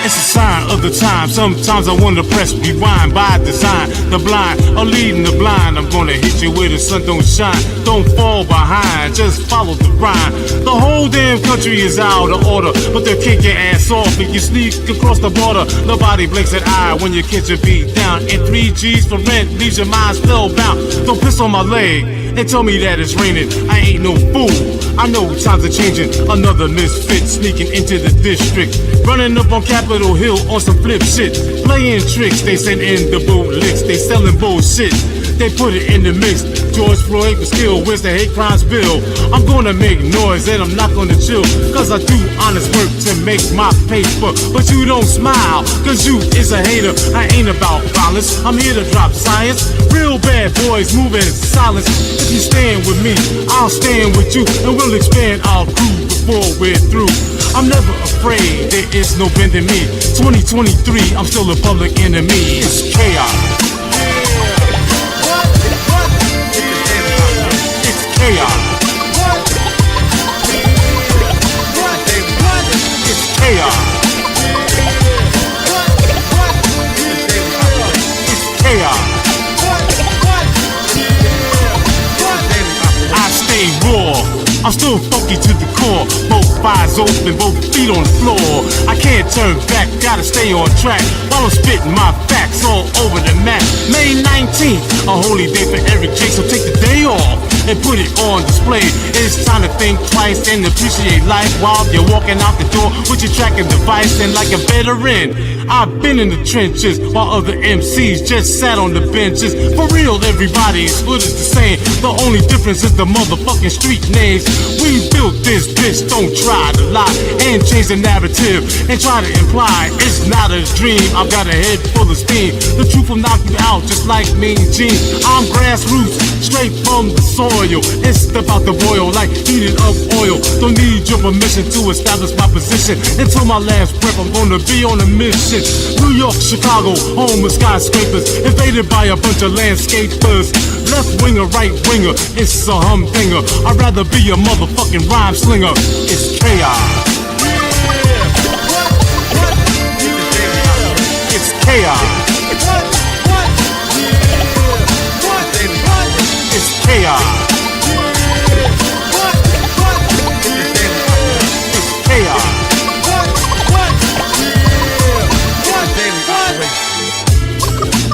It's a sign of the time. Sometimes I wanna press rewind by design. The blind are leading the blind. I'm gonna hit you where the sun don't shine. Don't fall behind, just follow the grind. The whole damn country is out of order, but they'll kick your ass off if you sneak across the border. Nobody blinks an eye when you catch your beat down. And 3 G's for rent leaves your mind spellbound. Don't piss on my leg and tell me that it's raining. I ain't no fool, I know times are changing. Another misfit sneaking into the district, running up on Capitol Hill on some flip shit. Playing tricks, they send in the bootlicks. They selling bullshit, they put it in the mix. George Floyd was killed, where's the hate crimes bill? I'm gonna make noise and I'm not gonna chill, cause I do honest work to make my paper. But you don't smile, cause you is a hater. I ain't about violence, I'm here to drop science. Real bad boys moving in silence. If you stand with me, I'll stand with you, and we'll expand our crew before we're through. I'm never afraid, there is no bending me. 2023, I'm still a public enemy. It's chaos. It's chaos. It's chaos. It's chaos. I stay raw, I'm still funky to the core. Both eyes open, both feet on the floor. I can't turn back, gotta stay on track while I'm spitting my facts all over the map. May 19th, a holy day for Eric J, so take the day off and put it on display. It's time to think twice and appreciate life while you're walking out the door with your tracking device. And like a veteran, I've been in the trenches while other MCs just sat on the benches. For real, everybody's hood is the same. The only difference is the motherfucking street names. We built this bitch, don't try to lie and change the narrative and try to imply it's not a dream. I've got a head full of steam. The truth will knock you out just like Mean Gene. I'm grassroots, straight from the soil, and step out the boil like heated up oil. Don't need your permission to establish my position. Until my last breath, I'm gonna be on a mission. New York, Chicago, home of skyscrapers, invaded by a bunch of landscapers. Left winger, right winger, it's a humdinger. I'd rather be a motherfucking rhyme slinger. It's chaos. It's chaos. It's chaos. It's chaos.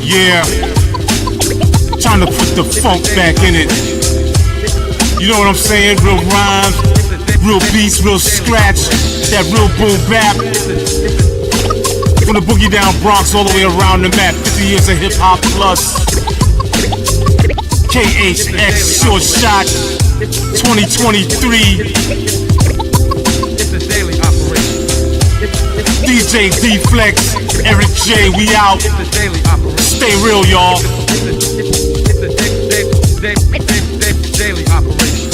Yeah, trying to put the funk back in it. You know what I'm saying? Real rhymes, real beats, real scratch, that real boom bap. From the boogie down Bronx all the way around the map. 50 years of hip hop plus. KHX short shot 2023. DJ D-Flex, Eric J, we out. Stay real, y'all. Daily operation.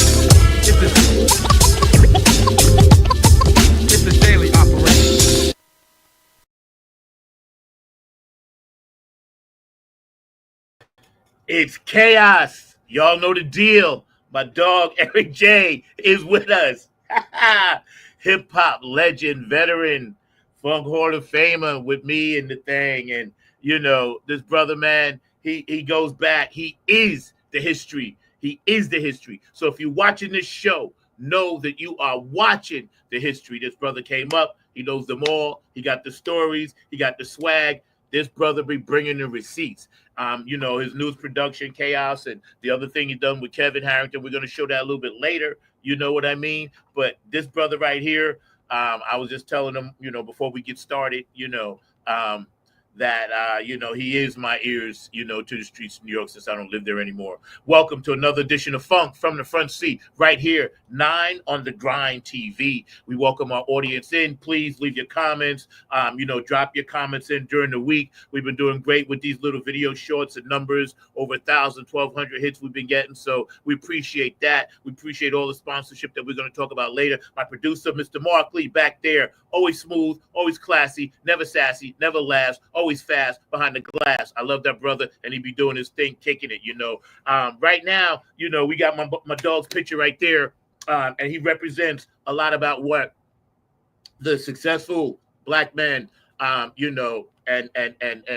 It's a daily operation. It's chaos. Y'all know the deal. My dog Eric J is with us. Hip hop legend, veteran, Funk Hall of Famer with me in the thing. And you know, this brother, man, he goes back. He is the history. He is the history. So if you're watching this show, know that you are watching the history. This brother came up. He knows them all. He got the stories. He got the swag. This brother be bringing the receipts. You know, his news production, Chaos, and the other thing he done with Kevin Harrington. We're going to show that a little bit later. You know what I mean? But this brother right here, I was just telling him, you know, before we get started, you know, that, you know, he is my ears, you know, to the streets of New York since I don't live there anymore. Welcome to another edition of Funk from the Front Seat right here, 9 on the Grind TV. We welcome our audience in. Please leave your comments. You know, drop your comments in during the week. We've been doing great with these little video shorts and numbers, over 1,000, 1,200 hits we've been getting. So we appreciate that. We appreciate all the sponsorship that we're going to talk about later. My producer, Mr. Mark Lee, back there, always smooth, always classy, never sassy, never laughs, always fast behind the glass. I love that brother, and he be doing his thing, kicking it, you know. Right now, you know, we got my dog's picture right there, and he represents a lot about what the successful black man you know, and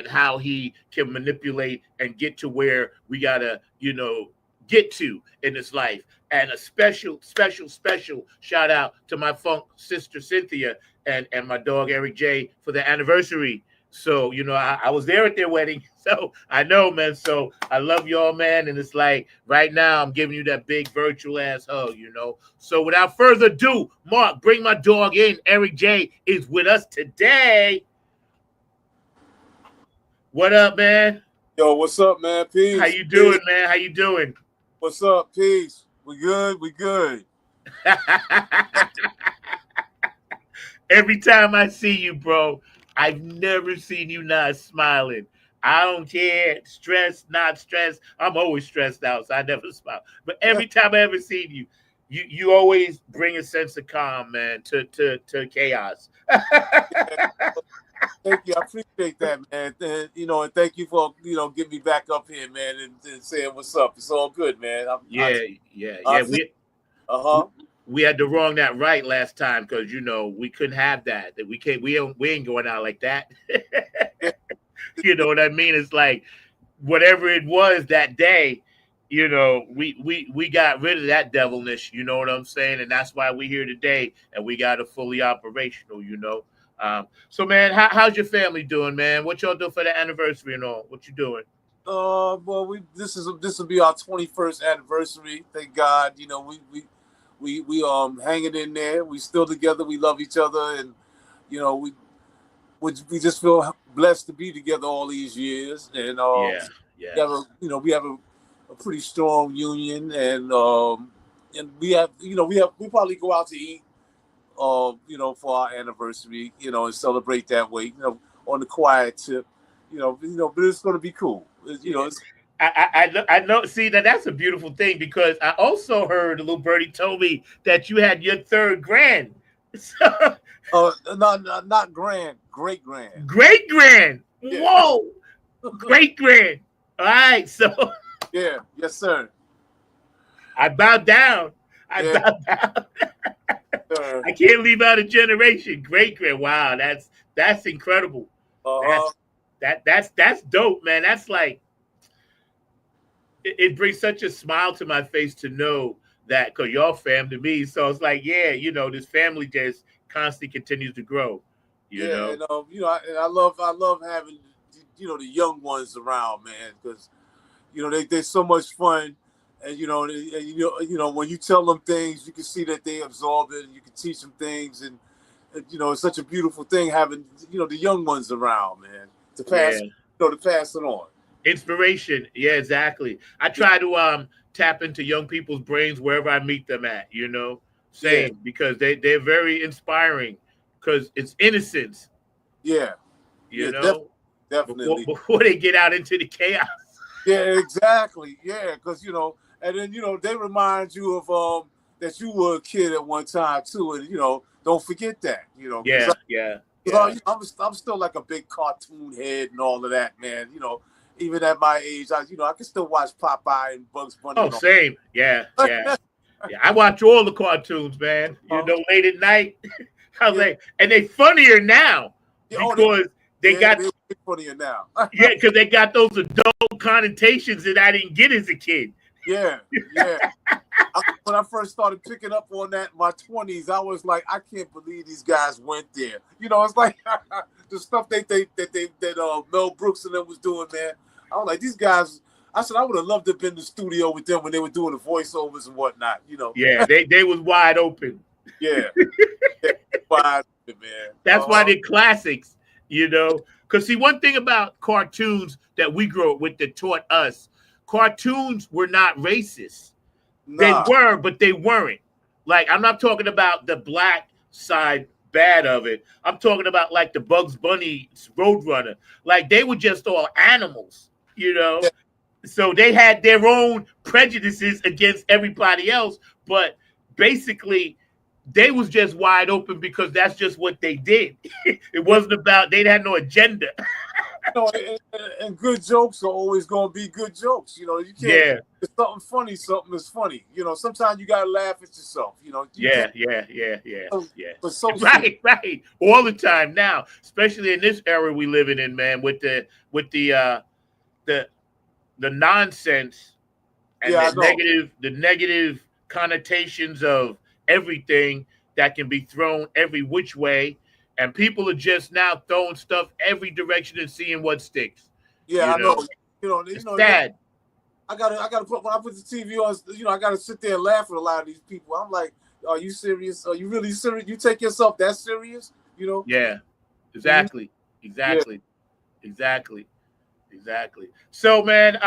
how he can manipulate and get to where we gotta, you know, get to in this life. And a special shout out to my funk sister Cynthia and my dog Eric J for the anniversary. So, you know, I was there at their wedding. So I know, man. So I love y'all, man. And it's like right now I'm giving you that big virtual ass hug, you know. So without further ado, Mark, bring my dog in. Eric J is with us today. What up, man? Yo, what's up, man? Peace. How you doing, man? How you doing? What's up? Peace. We good? We good. Every time I see you, bro, I've never seen you not smiling. I don't care, stressed, not stressed. I'm always stressed out, so I never smile. But every time I ever seen you, you always bring a sense of calm, man, to chaos. Thank you. I appreciate that, man. And, you know, and thank you for, you know, getting me back up here, man, and saying what's up. It's all good, man. Yeah. We had to wrong that right last time because you know we couldn't have that. That we ain't going out like that. You know what I mean? It's like whatever it was that day, you know, we got rid of that devilness, you know what I'm saying? And that's why we're here today and we got it fully operational, you know. So man, how's your family doing, man? What y'all doing for the anniversary and all? What you doing? Well, this will be our 21st anniversary. Thank God, you know, we hanging in there. We still together. We love each other, and you know, we just feel blessed to be together all these years. And we have a pretty strong union, and we probably go out to eat, you know, for our anniversary, you know, and celebrate that way, you know, on the quiet tip, you know, but it's going to be cool. I know. See, that's a beautiful thing because I also heard a little birdie told me that you had your third grand. So, not grand, great grand. Great grand. Yeah. Whoa, great grand. All right, so yeah, yes, sir. I bow down. Bow down. I can't leave out a generation. Great grand. Wow, that's incredible. That's dope, man. That's like. It brings such a smile to my face to know that because y'all fam to me. So it's like, yeah, you know, this family just constantly continues to grow. You know, and, I love having, you know, the young ones around, man, because you know they're so much fun, and you know when you tell them things, you can see that they absorb it, and you can teach them things, and you know it's such a beautiful thing having, you know, the young ones around, man, to pass, to pass it on. Inspiration. Yeah, exactly. I try to tap into young people's brains wherever I meet them at, you know, because they're very inspiring because it's innocence. Yeah. You know, definitely. Before they get out into the chaos. Yeah, exactly. Yeah, because, you know, and then, you know, they remind you of that you were a kid at one time too. And, you know, don't forget that, you know. I'm still like a big cartoon head and all of that, man, you know. Even at my age, I can still watch Popeye and Bugs Bunny. Oh, same. Yeah. I watch all the cartoons, man. You know, late at night. I was like, and they funnier now because they got funnier now. because they got those adult connotations that I didn't get as a kid. Yeah. When I first started picking up on that in my 20s, I was like, I can't believe these guys went there. You know, it's like the stuff that Mel Brooks and them was doing, man. I was like, these guys. I said I would have loved to have been in the studio with them when they were doing the voiceovers and whatnot. You know. Yeah, they was wide open. Yeah, wide open, man. That's why they're classics. You know, because see, one thing about cartoons that we grew up with that taught us, cartoons were not racist. Nah. They were, but they weren't. Like, I'm not talking about the black side bad of it. I'm talking about like the Bugs Bunny Roadrunner. Like, they were just all animals, you know? Yeah. So they had their own prejudices against everybody else, but basically they was just wide open because that's just what they did. It wasn't about, they had no agenda. know, and good jokes are always going to be good jokes. You know, you can't. Yeah, If something funny, something is funny. You know, sometimes you gotta laugh at yourself. You know, you yeah, can't. yeah, yeah, yeah. But so serious. Right, right. All the time now, especially in this era we living in, man, with the the nonsense and Yeah, I know. the negative connotations of everything that can be thrown every which way, and people are just now throwing stuff every direction and seeing what sticks. Yeah, You I know. know, You it's know. sad. I gotta put when I put the TV on. You know, I gotta sit there and laugh at a lot of these people. I'm like, are you serious? Are you really serious? You take yourself that serious? You know? Yeah, Mm-hmm. exactly, Yeah, exactly, exactly, exactly. So, man,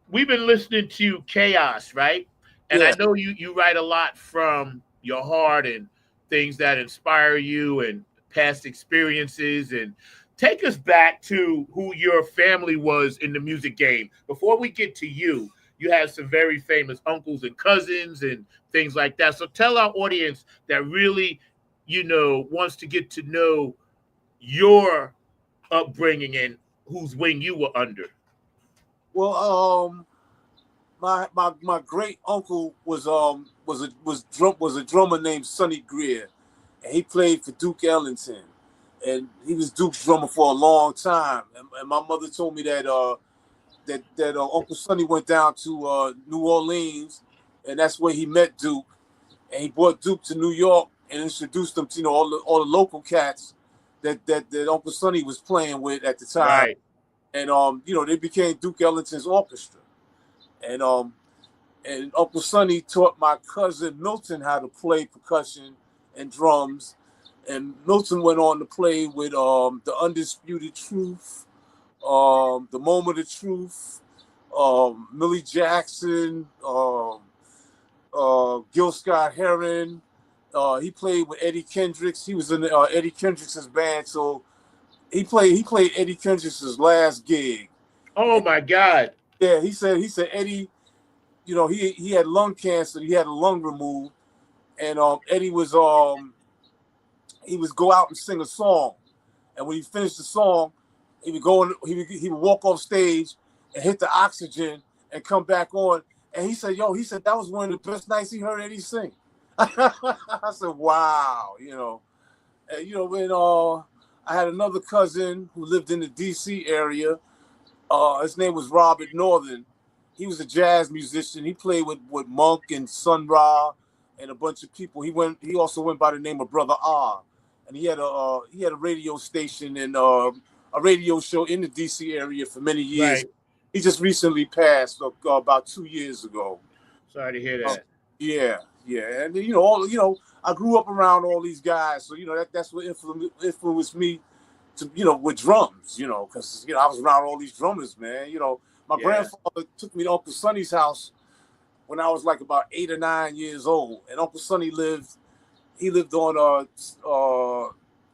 we've been listening to Chaos, right? And I yeah. know you write a lot from your heart and things that inspire you and past experiences. And take us back to who your family was in the music game. Before we get to you, you have some very famous uncles and cousins and things like that. So tell our audience that really, wants to get to know your upbringing and whose wing you were under. Well, my great uncle was a drummer named Sonny Greer, and he played for Duke Ellington, and he was Duke's drummer for a long time. And my mother told me that Uncle Sonny went down to New Orleans, and that's where he met Duke, and he brought Duke to New York and introduced him to all the local cats that Uncle Sonny was playing with at the time, Right. and they became Duke Ellington's orchestra, and and Uncle Sonny taught my cousin Milton how to play percussion and drums, and Milton went on to play with the Undisputed Truth, the Moment of Truth, Millie Jackson, Gil Scott Heron. He played with Eddie Kendricks. He was in Eddie Kendricks' band, so he played Eddie Kendricks' last gig. Oh And my God. yeah, he said Eddie, he had lung cancer. He had a lung removed, and Eddie he would go out and sing a song, and when he finished the song, he would walk off stage and hit the oxygen and come back on. And he said that was one of the best nights he heard Eddie sing. I said, wow, And, when I had another cousin who lived in the DC area. His name was Robert Northern. He was a jazz musician. He played with Monk and Sun Ra and a bunch of people. He also went by the name of Brother R, and he had a radio station and a radio show in the DC area for many years. Right. He just recently passed about 2 years ago. Sorry to hear Uh, that. yeah, yeah, and I grew up around all these guys, so that's what influenced me to with drums, because I was around all these drummers, man. My Yeah. grandfather took me to Uncle Sonny's house when I was like about 8 or 9 years old, and Uncle Sonny lived on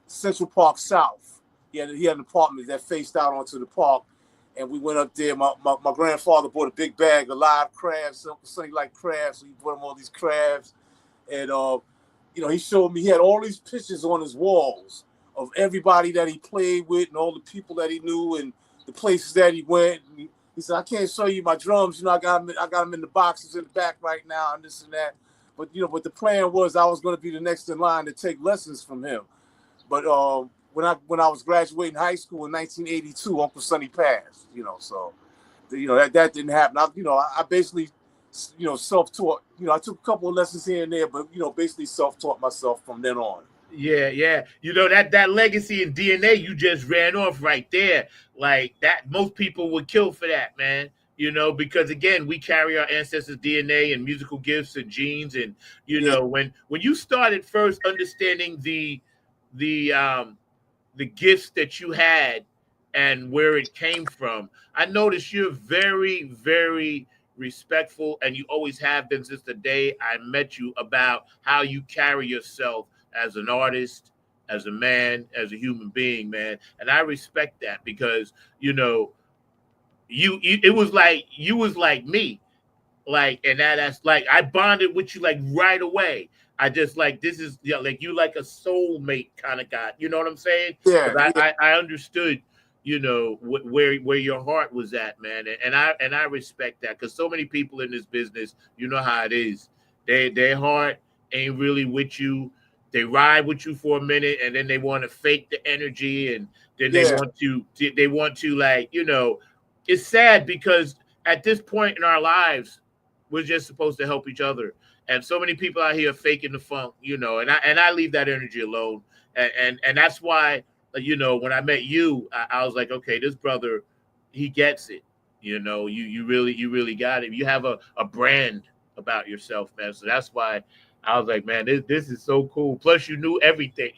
Central Park South. He had an apartment that faced out onto the park, and we went up there. My grandfather bought a big bag of live crabs. Uncle Sonny liked crabs, so he bought him all these crabs, and he showed me. He had all these pictures on his walls of everybody that he played with and all the people that he knew and the places that he went. And he said, "I can't show you my drums. I got them in the boxes in the back right now and this and that." But the plan was I was going to be the next in line to take lessons from him. But when I was graduating high school in 1982, Uncle Sonny passed. So that didn't happen. I basically self-taught. I took a couple of lessons here and there, but basically self-taught myself from then on. Yeah, yeah. That legacy and DNA you just ran off right there. Like that, most people would kill for that, man. Because again, we carry our ancestors' DNA and musical gifts and genes, and Yeah. when you started first understanding the gifts that you had and where it came from, I noticed you're very, very respectful, and you always have been since the day I met you, about how you carry yourself as an artist, as a man, as a human being, man. And I respect that because, it was like you was like me. Like, and that's like I bonded with you like right away. I just like this is like you like a soulmate kind of guy. You know what I'm saying? Yeah. Because Yeah. I understood you know, where your heart was at, man. And I respect that, because so many people in this business, you know how it is. Their heart ain't really with you. They ride with you for a minute, and then they want to fake the energy, and then Yeah, they want to, like, you know, it's sad because at this point in our lives, we're just supposed to help each other. And so many people out here faking the funk, you know, and I leave that energy alone. And that's why, you know, when I met you, I was like, okay, this brother, he gets it. You know, you really got it. You have a brand about yourself, man. So that's why I was like, man, this is so cool. Plus, you knew everything.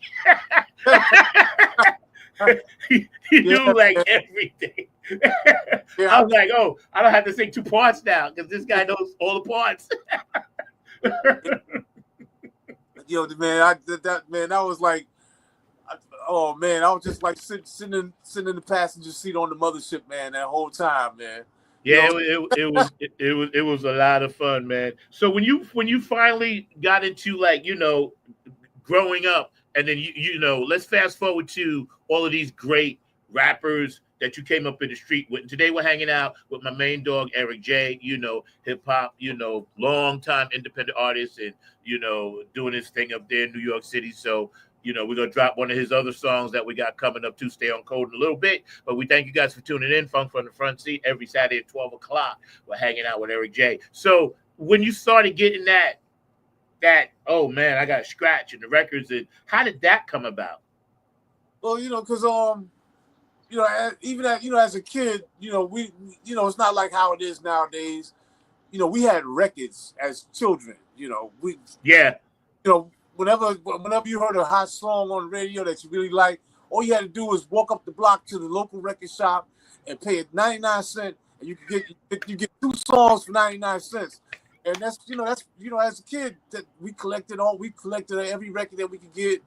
you yeah, knew like everything. yeah. I was like, oh, I don't have to sing two parts now because this guy knows all the parts. Yo, man, that was like, oh man, I was just like sitting in the passenger seat on the mothership, man, that whole time, man. You Yeah, know, it was a lot of fun, man. So when you finally got into, like, you know, growing up, and then you know, let's fast forward to all of these great rappers that you came up in the street with. And today we're hanging out with my main dog Eric J. You know, hip hop, you know, long time independent artist, and you know, doing his thing up there in New York City. So you know, we're gonna drop one of his other songs that we got coming up to Stay on Code in a little bit. But we thank you guys for tuning in. Funk from the Front Seat every Saturday at 12 o'clock. We're hanging out with Eric J. So when you started getting that, oh man, I got a scratch in the records, and how did that come about? well, you know, because you know, even you know, as a kid, you know, you know, it's not like how it is nowadays. You know, we had records as children. You know, Yeah, you know, whenever you heard a hot song on the radio that you really like, all you had to do was walk up the block to the local record shop and pay it 99 cents, and you get two songs for 99 cents. And that's you know, as a kid, that we collected every record that we could get.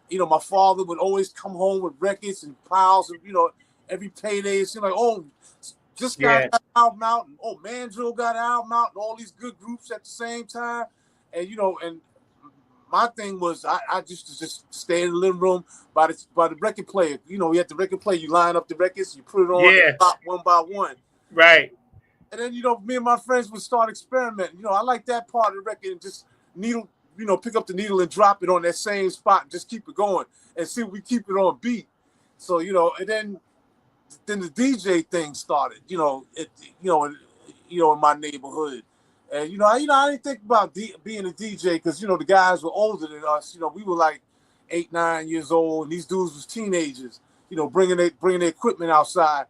You know, my father would always come home with records and piles of, you know, every payday. It seemed like, oh, this guy yeah, got an album out, and oh, Mandrill got an album out, and all these good groups at the same time. And you know, and my thing was, I just stay in the living room by the record player. You know, you had the record player, you line up the records, you put it on, and yeah, pop one by one. right. And then, you know, me and my friends would start experimenting. You know, I like that part of the record, and just needle, you know, pick up the needle and drop it on that same spot and just keep it going and see if we keep it on beat. So, you know, and then the DJ thing started, you know, in my neighborhood. And, I didn't think about being a DJ because, you know, the guys were older than us. You know, we were like 8, 9 years old, and these dudes was teenagers, you know, bringing their equipment outside,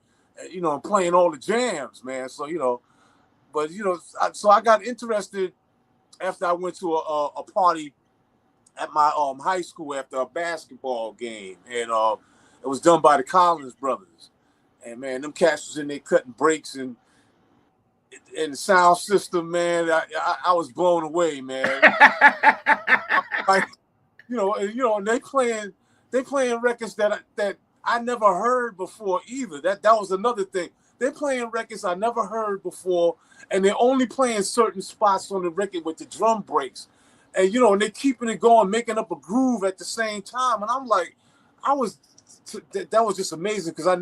you know, and playing all the jams, man. So, you know, but, you know, so I got interested after I went to a party at my high school after a basketball game. And it was done by the Collins brothers. And, man, them cats was in there cutting breaks and the sound system, man. I was blown away, man. Like, and they playing records that I never heard before either. That was another thing. They're playing records I never heard before, and they're only playing certain spots on the record with the drum breaks, and you know, and they're keeping it going, making up a groove at the same time. And I'm like, that was just amazing because I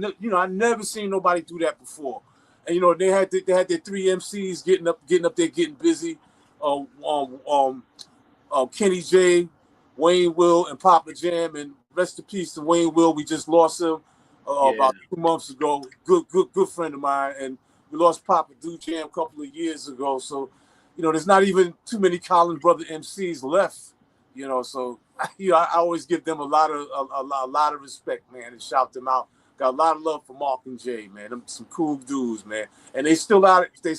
never seen nobody do that before. And you know, they had their three MCs getting up there, getting busy. Kenny J, Wayne Will, and Papa Jam, and rest in peace to Wayne Will. We just lost him about 2 months ago. Good friend of mine, and we lost Papa Do Jam a couple of years ago. So, you know, there's not even too many Collins brother MCs left. You know, so I always give them a lot of respect, man, and shout them out. Got a lot of love for Mark and Jay, man. Them some cool dudes, man, and they still at it. They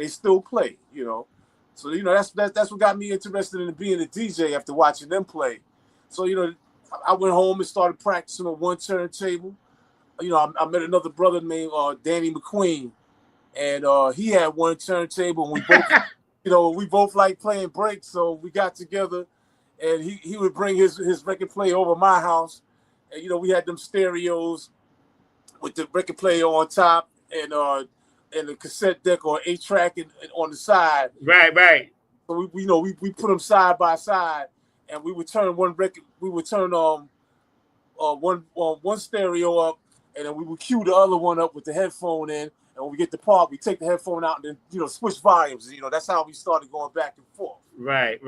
still play, you know. So, you know, that's what got me interested in being a DJ after watching them play. So, you know, I went home and started practicing on one turntable. You know, I met another brother named Danny McQueen, and he had one turntable, and we both like playing breaks, so we got together, and he would bring his record player over my house, and you know, we had them stereos with the record player on top and the cassette deck or 8-track on the side. Right. So we put them side by side, and we would turn one stereo up and then we would cue the other one up with the headphone in. And when we get to the park, we take the headphone out and then switch volumes. That's how we started going back and forth. Right.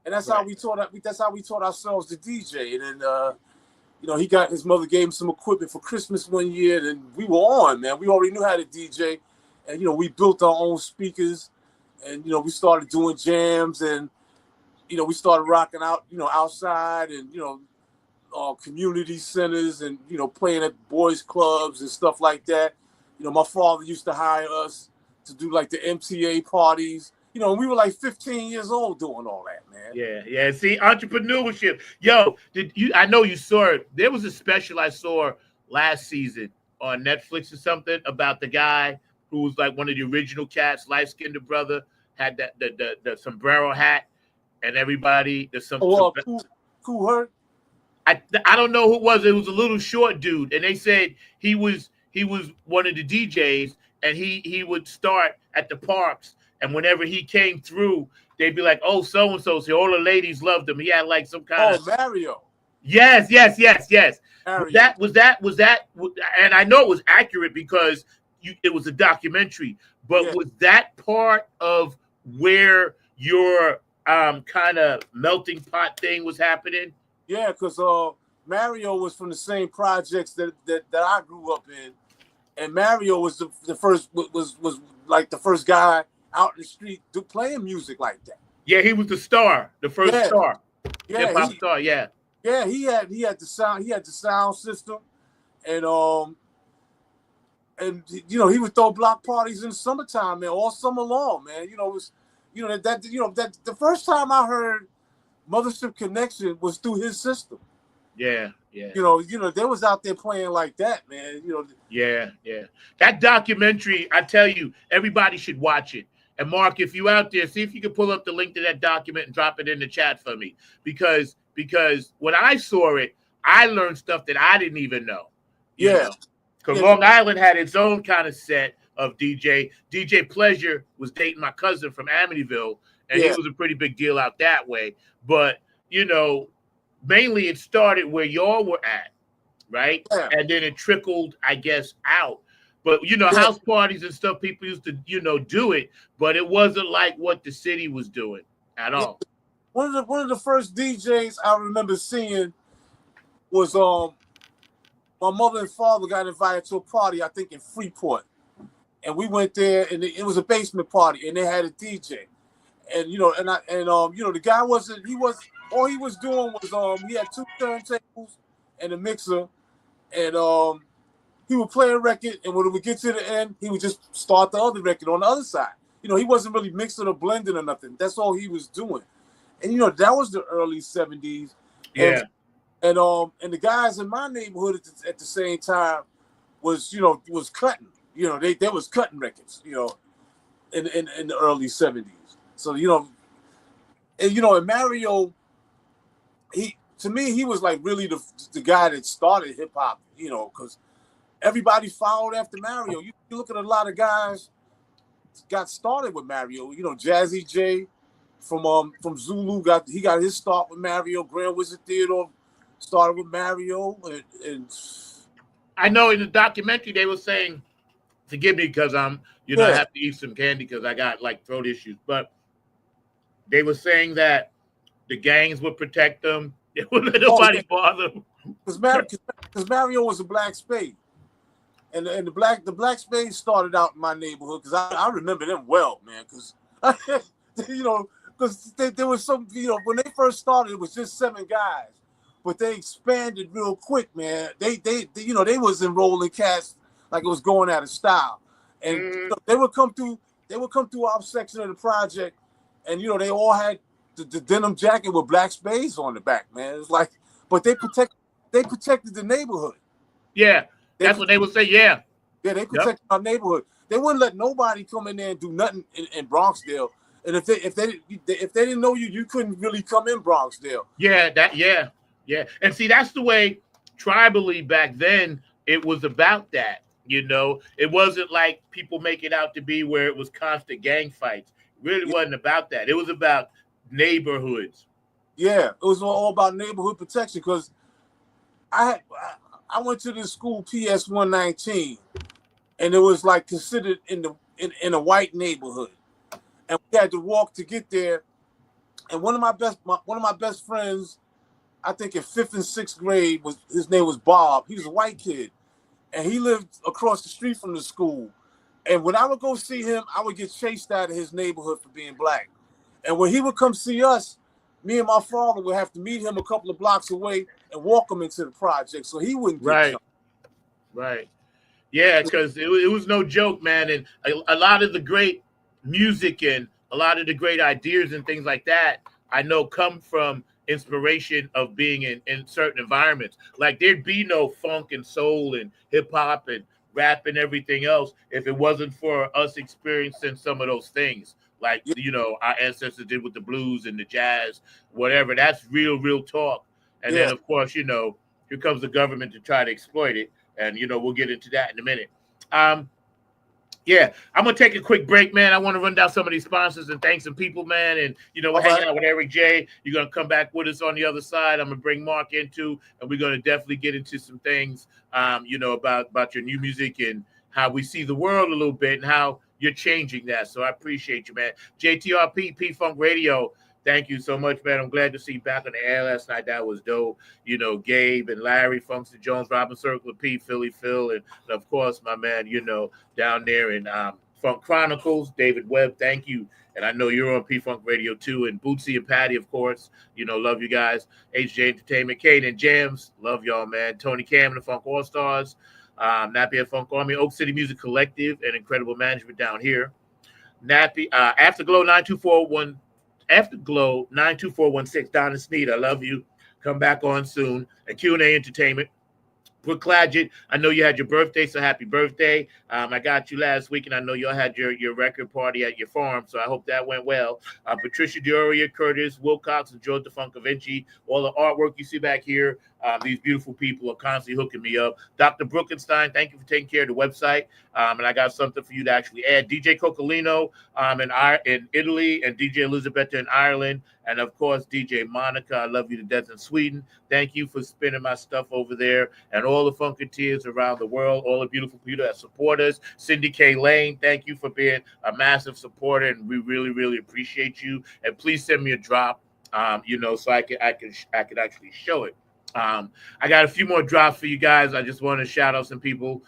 And that's how we taught. That's how we taught ourselves to DJ. And then he got his mother gave him some equipment for Christmas one year, and we were on, man. We already knew how to DJ, and we built our own speakers, and we started doing jams, and we started rocking out, outside, and community centers, and playing at boys clubs and stuff like that. My father used to hire us to do like the MTA parties. We were like 15 years old doing all that, man. Yeah. See, entrepreneurship. Yo, I know you saw it. There was a special I saw last season on Netflix or something about the guy who was like one of the original cats, light-skinned brother, had that the sombrero hat, and everybody. There's some. Cool Herc. I don't know who it was. It was a little short dude, and they said he was one of the DJs, and he would start at the parks, and whenever he came through, they'd be like, "Oh, so and so." So all the ladies loved him. He had like some kind of Mario. Yes. Mario. Was that? And I know it was accurate because it was a documentary. But was that part of where your kind of melting pot thing was happening? Yeah, because Mario was from the same projects that I grew up in, and Mario was the first was like the first guy out in the street playing music like that. Yeah, he was the star, the first star, hip hop star. Yeah, he had the sound system, and he would throw block parties in the summertime, man, all summer long, man. That the first time I heard Mothership Connection was through his system. Yeah. They was out there playing like that, man. Yeah. That documentary, I tell you, everybody should watch it. And Mark, if you out there, see if you can pull up the link to that document and drop it in the chat for me. Because when I saw it, I learned stuff that I didn't even know. Because Long Island had its own kind of set of DJ. DJ Pleasure was dating my cousin from Amityville, and he was a pretty big deal out that way. But, mainly it started where y'all were at, right? Yeah. And then it trickled, I guess, out. But, house parties and stuff, people used to, do it, but it wasn't like what the city was doing at all. One of the first DJs I remember seeing was my mother and father got invited to a party, I think in Freeport. And we went there, and it was a basement party, and they had a DJ. And the guy all he was doing was he had 2 turntables and a mixer, and he would play a record, and when it would get to the end, he would just start the other record on the other side. He wasn't really mixing or blending or nothing. That's all he was doing. And that was the early 70s. Yeah. And the guys in my neighborhood at the same time was cutting. They was cutting records, in the early 70s. So, and Mario, to me, he was like really the guy that started hip hop, because everybody followed after Mario. You look at a lot of guys got started with Mario. Jazzy J from Zulu got his start with Mario. Grand Wizard Theodore started with Mario, and I know in the documentary they were saying, forgive me because I have to eat some candy because I got like throat issues, but they were saying that the gangs would protect them. They wouldn't let nobody bother them. Because Mario was a black spade. And the black spade started out in my neighborhood because I remember them well, man. Because because there was some, when they first started, it was just 7 guys, but they expanded real quick, man. They was enrolling cats like it was going out of style, and they would come through our section of the project, and they all had the denim jacket with black spades on the back, man. It's like, but they protected the neighborhood. Yeah. That's what they would say, yeah. Yeah, they protected our neighborhood. They wouldn't let nobody come in there and do nothing in Bronxdale. And if they didn't know you couldn't really come in Bronxdale. Yeah. And see, that's the way tribally back then it was about that. It wasn't like people make it out to be where it was constant gang fights. It really wasn't about that. It was about neighborhoods. Yeah, it was all about neighborhood protection because I I went to this school PS 119, and it was like considered in a white neighborhood, and we had to walk to get there. And one of my best friends, I think in 5th and 6th grade, his name was Bob. He was a white kid, and he lived across the street from the school. And when I would go see him, I would get chased out of his neighborhood for being black. And when he would come see us, me and my father would have to meet him a couple of blocks away and walk him into the project so he wouldn't get Right, jumped. right. Yeah, because it was no joke, man. And a lot of the great music and a lot of the great ideas and things like that, I know come from inspiration of being in certain environments. Like there'd be no funk and soul and hip hop and rap and everything else if it wasn't for us experiencing some of those things. Like, Yeah, our ancestors did with the blues and the jazz, whatever. That's real talk. And then, yeah. of course, here comes the government to try to exploit it. And, we'll get into that in a minute. Yeah, I'm going to take a quick break, man. I want to run down some of these sponsors and thank some people, man. And, we're All hanging right. out with Eric J. You're going to come back with us on the other side. I'm going to bring Mark into, and we're going to definitely get into some things, about your new music and how we see the world a little bit and how you're changing that. So I appreciate you, man. JTRP, P-Funk Radio. Thank you so much, man. I'm glad to see you back on the air last night. That was dope. Gabe and Larry, Funks and Jones, Robin Circle, P, Philly Phil, and of course, my man, down there in Funk Chronicles, David Webb. Thank you. And I know you're on P-Funk Radio too. And Bootsy and Patty, of course. Love you guys. HJ Entertainment, Kate and Jams. Love y'all, man. Tony Cam and the Funk All-Stars. Nappy Funk Army, Oak City Music Collective, and incredible management down here. Nappy, Afterglow 92441. Afterglow 92416. Donna Sneed, I love you. Come back on soon. And Q&A Entertainment. Brooke Clagett, I know you had your birthday, so happy birthday. I got you last week, and I know y'all had your record party at your farm, so I hope that went well. Patricia Dioria, Curtis, Wilcox, and George DeFuncovinci, all the artwork you see back here. These beautiful people are constantly hooking me up. Dr. Brookenstein, thank you for taking care of the website. And I got something for you to actually add. DJ Coccolino in Italy, and DJ Elizabeth in Ireland. And, of course, DJ Monica, I love you to death in Sweden. Thank you for spinning my stuff over there. And all the Funketeers around the world, all the beautiful people that support us. Cindy K. Lane, thank you for being a massive supporter, and we really appreciate you. And please send me a drop, so I can actually show it. I got a few more drops for you guys. I just want to shout out some people.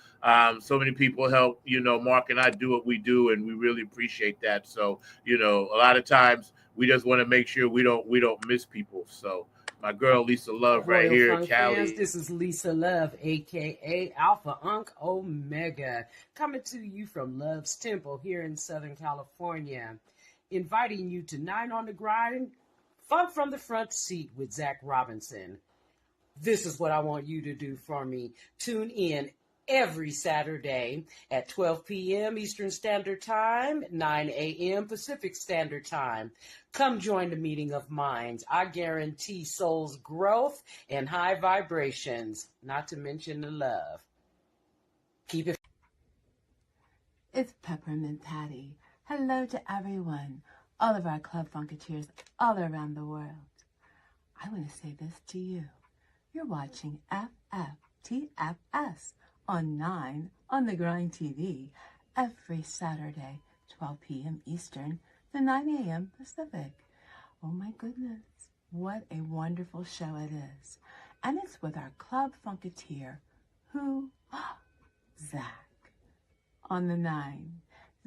So many people help, Mark and I do what we do, and we really appreciate that. So, a lot of times we just want to make sure we don't miss people. So my girl Lisa Love right Royal here, Funk Cali. fans, this is Lisa Love, aka Alpha Unc Omega, coming to you from Love's Temple here in Southern California, inviting you to 9 on the Grind, Funk from the Front Seat with Zach Robinson. This is what I want you to do for me. Tune in every Saturday at 12 p.m. Eastern Standard Time, 9 a.m. Pacific Standard Time. Come join the meeting of minds. I guarantee soul's growth and high vibrations, not to mention the love. Keep it. It's Peppermint Patty. Hello to everyone, all of our Club Funketeers all around the world. I want to say this to you. You're watching FFTFS on 9 on the Grind TV every Saturday, 12 p.m. Eastern to 9 a.m. Pacific. Oh my goodness, what a wonderful show it is. And it's with our Club Funketeer, who? Zach, on the 9.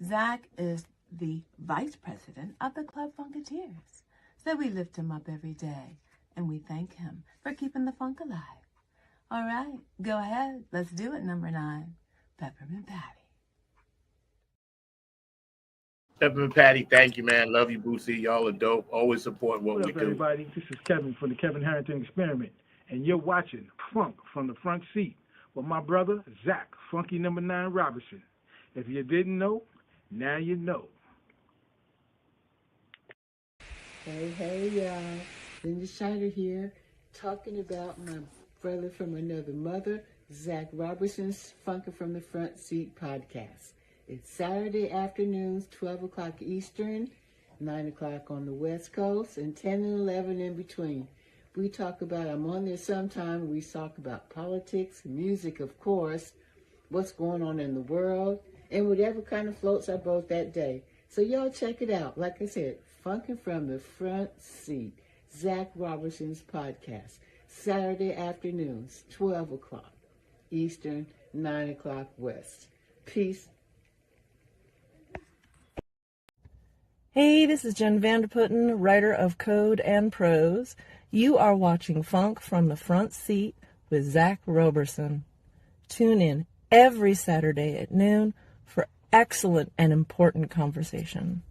Zach is the vice president of the Club Funketeers. So we lift him up every day, and we thank him for keeping the funk alive. All right, go ahead. Let's do it, number 9. Peppermint Patty. Peppermint Patty, thank you, man. Love you, Boosie. Y'all are dope. Always support what we up, do. everybody? This is Kevin from the Kevin Harrington Experiment, and you're watching Funk from the Front Seat with my brother, Zach, Funky number 9 Robinson. If you didn't know, now you know. Hey, y'all. Linda Shiner here, talking about my brother from another mother, Zach Robertson's Funkin' from the Front Seat podcast. It's Saturday afternoons, 12 o'clock Eastern, 9 o'clock on the West Coast, and 10 and 11 in between. We talk about, I'm on there sometime, we talk about politics, music, of course, what's going on in the world, and whatever kind of floats our boat that day. So y'all check it out. Like I said, Funkin' from the Front Seat, Zach Robertson's podcast, Saturday afternoons, 12 o'clock Eastern, 9 o'clock West. Peace. Hey, this is Jen Vanderputten, writer of Code and Prose. You are watching Funk from the Front Seat with Zach Roberson. Tune in every Saturday at noon for excellent and important conversation.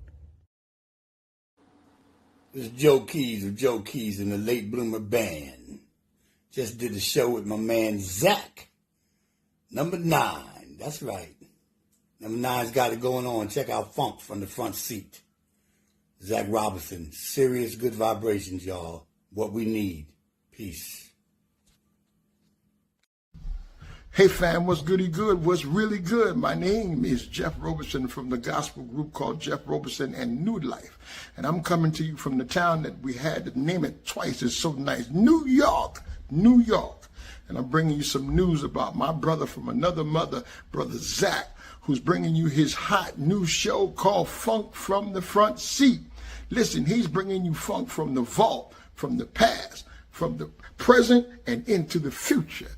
This is Joe Keys of Joe Keys and the Late Bloomer Band. Just did a show with my man Zach. Number 9, that's right. Number 9's got it going on. Check out Funk from the Front Seat. Zach Robinson, serious good vibrations, y'all. What we need. Peace. Hey fam, what's goody good? What's really good? My name is Jeff Roberson from the gospel group called Jeff Roberson and New Life. And I'm coming to you from the town that we had to name it twice. It's so nice. New York, New York. And I'm bringing you some news about my brother from another mother, Brother Zach, who's bringing you his hot new show called Funk from the Front Seat. Listen, he's bringing you funk from the vault, from the past, from the present, and into the future.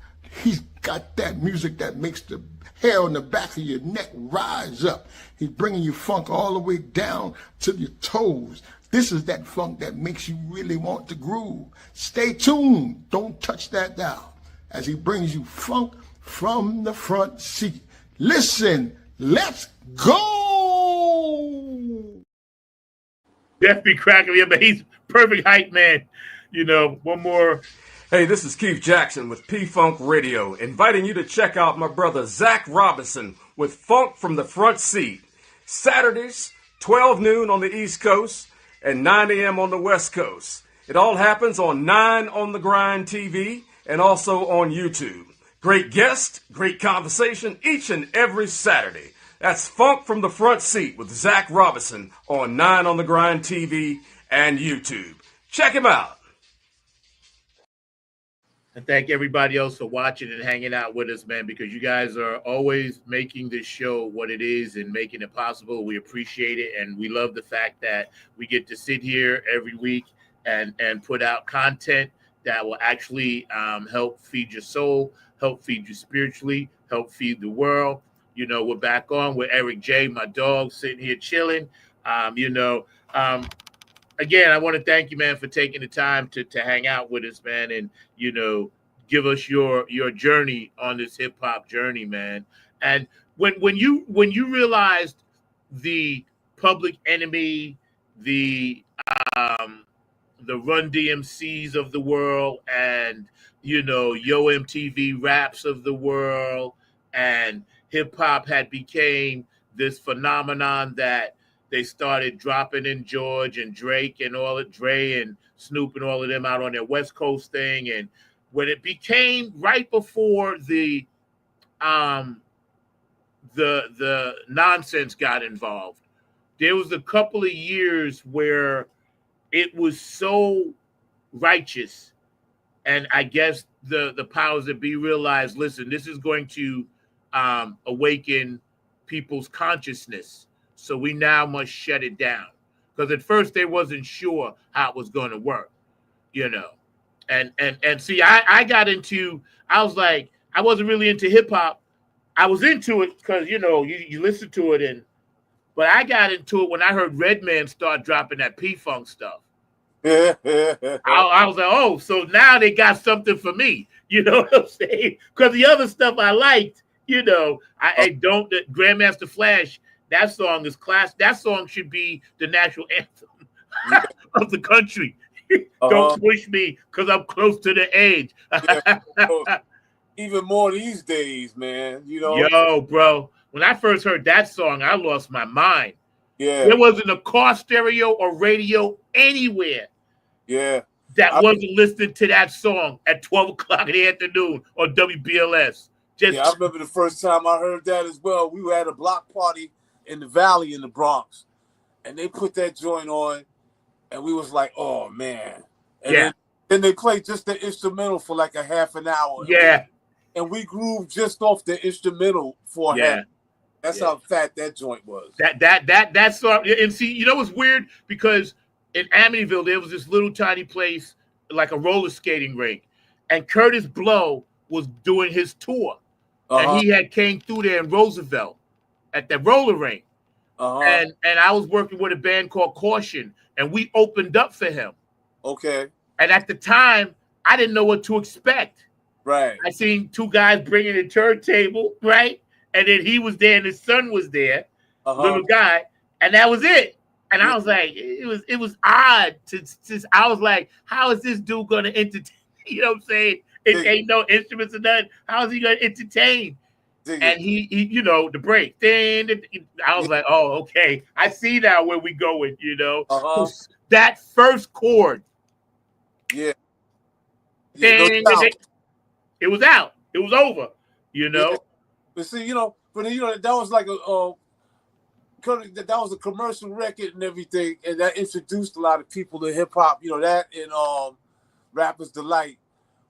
He's got that music that makes the hair on the back of your neck rise up. He's bringing you funk all the way down to your toes. This is that funk that makes you really want to groove. Stay tuned. Don't touch that dial as he brings you funk from the front seat. Listen, let's go. Jeff be cracking me up, but he's perfect hype man. You know, one more. Hey, this is Keith Jackson with P-Funk Radio, inviting you to check out my brother Zach Robinson with Funk from the Front Seat. Saturdays, 12 noon on the East Coast and 9 a.m. on the West Coast. It all happens on 9 on the Grind TV and also on YouTube. Great guest, great conversation each and every Saturday. That's Funk from the Front Seat with Zach Robinson on 9 on the Grind TV and YouTube. Check him out. And thank everybody else for watching and hanging out with us, man, because you guys are always making this show what it is and making it possible. We appreciate it, and we love the fact that we get to sit here every week and put out content that will actually help feed your soul, help feed you spiritually, help feed the world. You know, we're back on with Eric J, my dog, sitting here chilling. Again, I want to thank you, man, for taking the time to hang out with us, man, and, you know, give us your journey on this hip hop journey, man. And when you realized the Public Enemy, the Run DMCs of the world, and, you know, Yo MTV Raps of the world, and hip hop had became this phenomenon that they started dropping in George and Drake and all of Dre and Snoop and all of them out on their West Coast thing. And when it became right before the nonsense got involved, there was a couple of years where it was so righteous. And I guess the powers that be realized, listen, this is going to awaken people's consciousness. So we now must shut it down. Because at first they wasn't sure how it was going to work, you know. And see, I got into, I was like, I wasn't really into hip hop. I was into it because, you know, you listen to it, but I got into it when I heard Redman start dropping that P-Funk stuff. I was like, oh, so now they got something for me. You know what I'm saying? Because the other stuff I liked, you know, Grandmaster Flash, that song is class. That song should be the national anthem of the country. Don't push me because I'm close to the age. Even more these days, man. You know, yo, bro. When I first heard that song, I lost my mind. Yeah, there wasn't a car stereo or radio anywhere. Yeah, that wasn't listening to that song at 12 o'clock in the afternoon on WBLS. I remember the first time I heard that as well. We were at a block party in the Valley in the Bronx, and they put that joint on, and we was like, "Oh man!" And then Then they played just the instrumental for like a half an hour. Yeah, And we grooved just off the instrumental for a half. yeah. That's Yeah. how fat that joint was. That song. And see, you know what's weird? Because in Amityville there was this little tiny place, like a roller skating rink, and Curtis Blow was doing his tour, and he had came through there in Roosevelt at that roller rink, and I was working with a band called Caution, and we opened up for him. Okay. And at the time, I didn't know what to expect. Right. I seen two guys bringing a turntable, right? And then he was there and his son was there, little guy, and that was it. And I was like, it was odd to I was like, how is this dude gonna entertain? You know what I'm saying? It ain't no instruments or nothing. How is he gonna entertain? And he you know, the break. Then I was like, oh, okay. I see now where we going, you know. That first chord. Yeah. Ding, it was out. It was over, you know. Yeah. But see, you know, that was like that was a commercial record and everything, and that introduced a lot of people to hip hop. You know that and Rapper's Delight.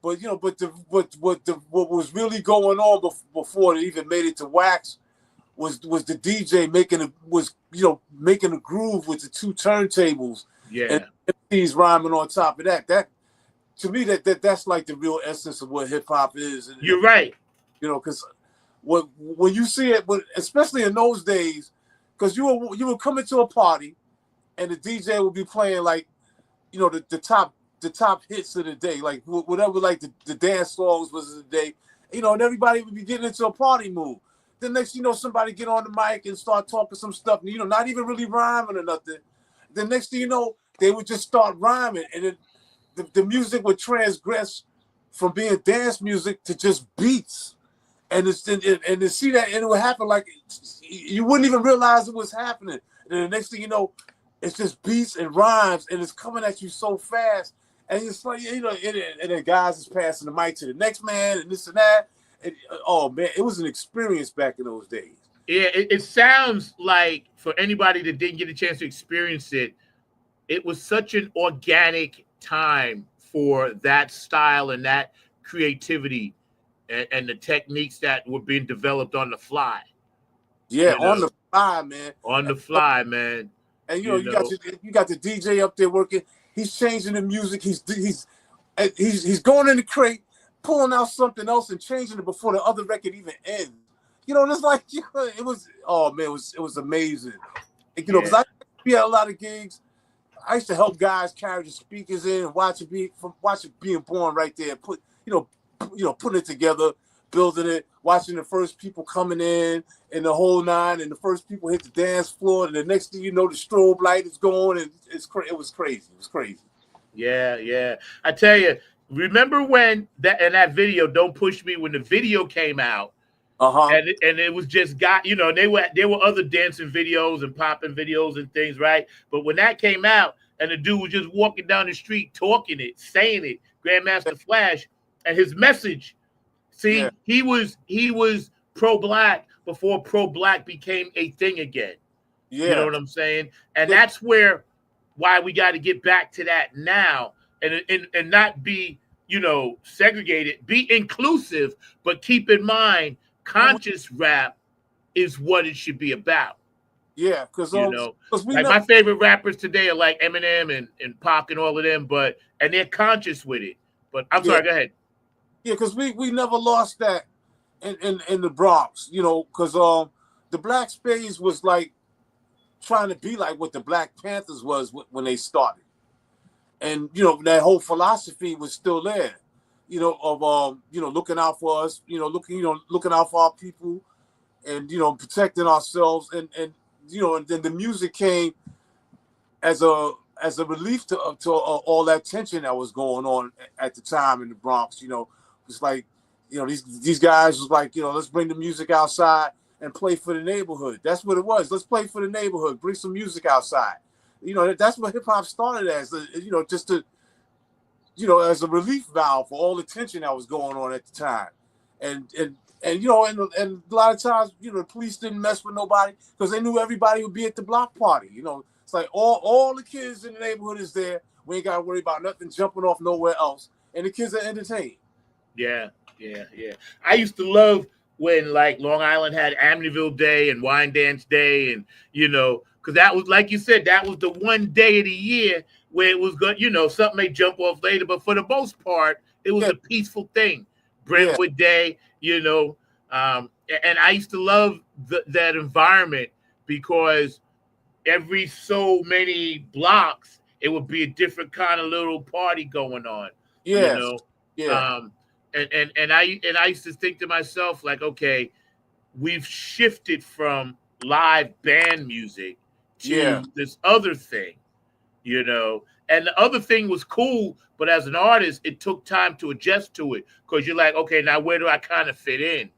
But you know, what was really going on before it even made it to wax was the DJ making a groove with the two turntables. Yeah. And MCs rhyming on top of that. That to me that's like the real essence of what hip hop is. And, you're right. You know, because when you see it, but especially in those days, because you would come into a party, and the DJ would be playing like, you know, the top hits of the day, like whatever, like the dance songs was of the day, you know, and everybody would be getting into a party mood. Then next, you know, somebody get on the mic and start talking some stuff, you know, not even really rhyming or nothing. Then next thing you know, they would just start rhyming, and then the music would transgress from being dance music to just beats. And to see that, and it would happen like you wouldn't even realize it was happening. And then the next thing you know, it's just beats and rhymes, and it's coming at you so fast. And it's like, you know, and then guys is passing the mic to the next man, and this and that. And, oh man, it was an experience back in those days. Yeah, it sounds like, for anybody that didn't get a chance to experience it, it was such an organic time for that style and that creativity. And the techniques that were being developed on the fly. Yeah, you know? On the fly, man. On the fly, man. And you got the DJ up there working. He's changing the music. He's going in the crate, pulling out something else and changing it before the other record even ends. You know, it's like it was. Oh man, it was amazing. You know, because I be at a lot of gigs. I used to help guys carry the speakers in and watch it being born right there. Putting it together, building it, watching the first people coming in and the whole nine, and the first people hit the dance floor, and the next thing you know, the strobe light is going, and it was crazy. It was crazy. Yeah. I tell you, remember when that video, Don't Push Me, when the video came out, and it was just there were other dancing videos and popping videos and things, right? But when that came out, and the dude was just walking down the street talking it, saying it, Grandmaster Flash. And his message, he was pro-black before pro-black became a thing again. Yeah. You know what I'm saying? And that's why we got to get back to that now, and not be, you know, segregated, be inclusive, but keep in mind, conscious rap is what it should be about. Yeah, because my favorite rappers today are like Eminem and Pac and all of them, and they're conscious with it. But I'm sorry, go ahead. Yeah, because we never lost that in the Bronx, you know, because the Black Spades was like trying to be like what the Black Panthers was when they started, and you know that whole philosophy was still there, you know, of looking out for us, looking out for our people, and protecting ourselves, and then the music came as a relief to all that tension that was going on at the time in the Bronx. You know, it's like, these guys was like, let's bring the music outside and play for the neighborhood. That's what it was. Let's play for the neighborhood. Bring some music outside. That's what hip hop started as. Just to, as a relief valve for all the tension that was going on at the time, and a lot of times, the police didn't mess with nobody because they knew everybody would be at the block party. It's like all the kids in the neighborhood is there. We ain't got to worry about nothing jumping off nowhere else, and the kids are entertained. Yeah. I used to love when like Long Island had Amityville Day and Wine Dance Day, and because that was, like you said, that was the one day of the year where it was good. Something may jump off later, but for the most part, it was Yeah. a peaceful thing. Yeah. Brentwood Day, and I used to love that environment because every so many blocks it would be a different kind of little party going on. Yes. Yeah. And I used to think to myself, like, okay, we've shifted from live band music Yeah. to this other thing, and the other thing was cool, but as an artist it took time to adjust to it, because you're like, okay, now where do I kind of fit in?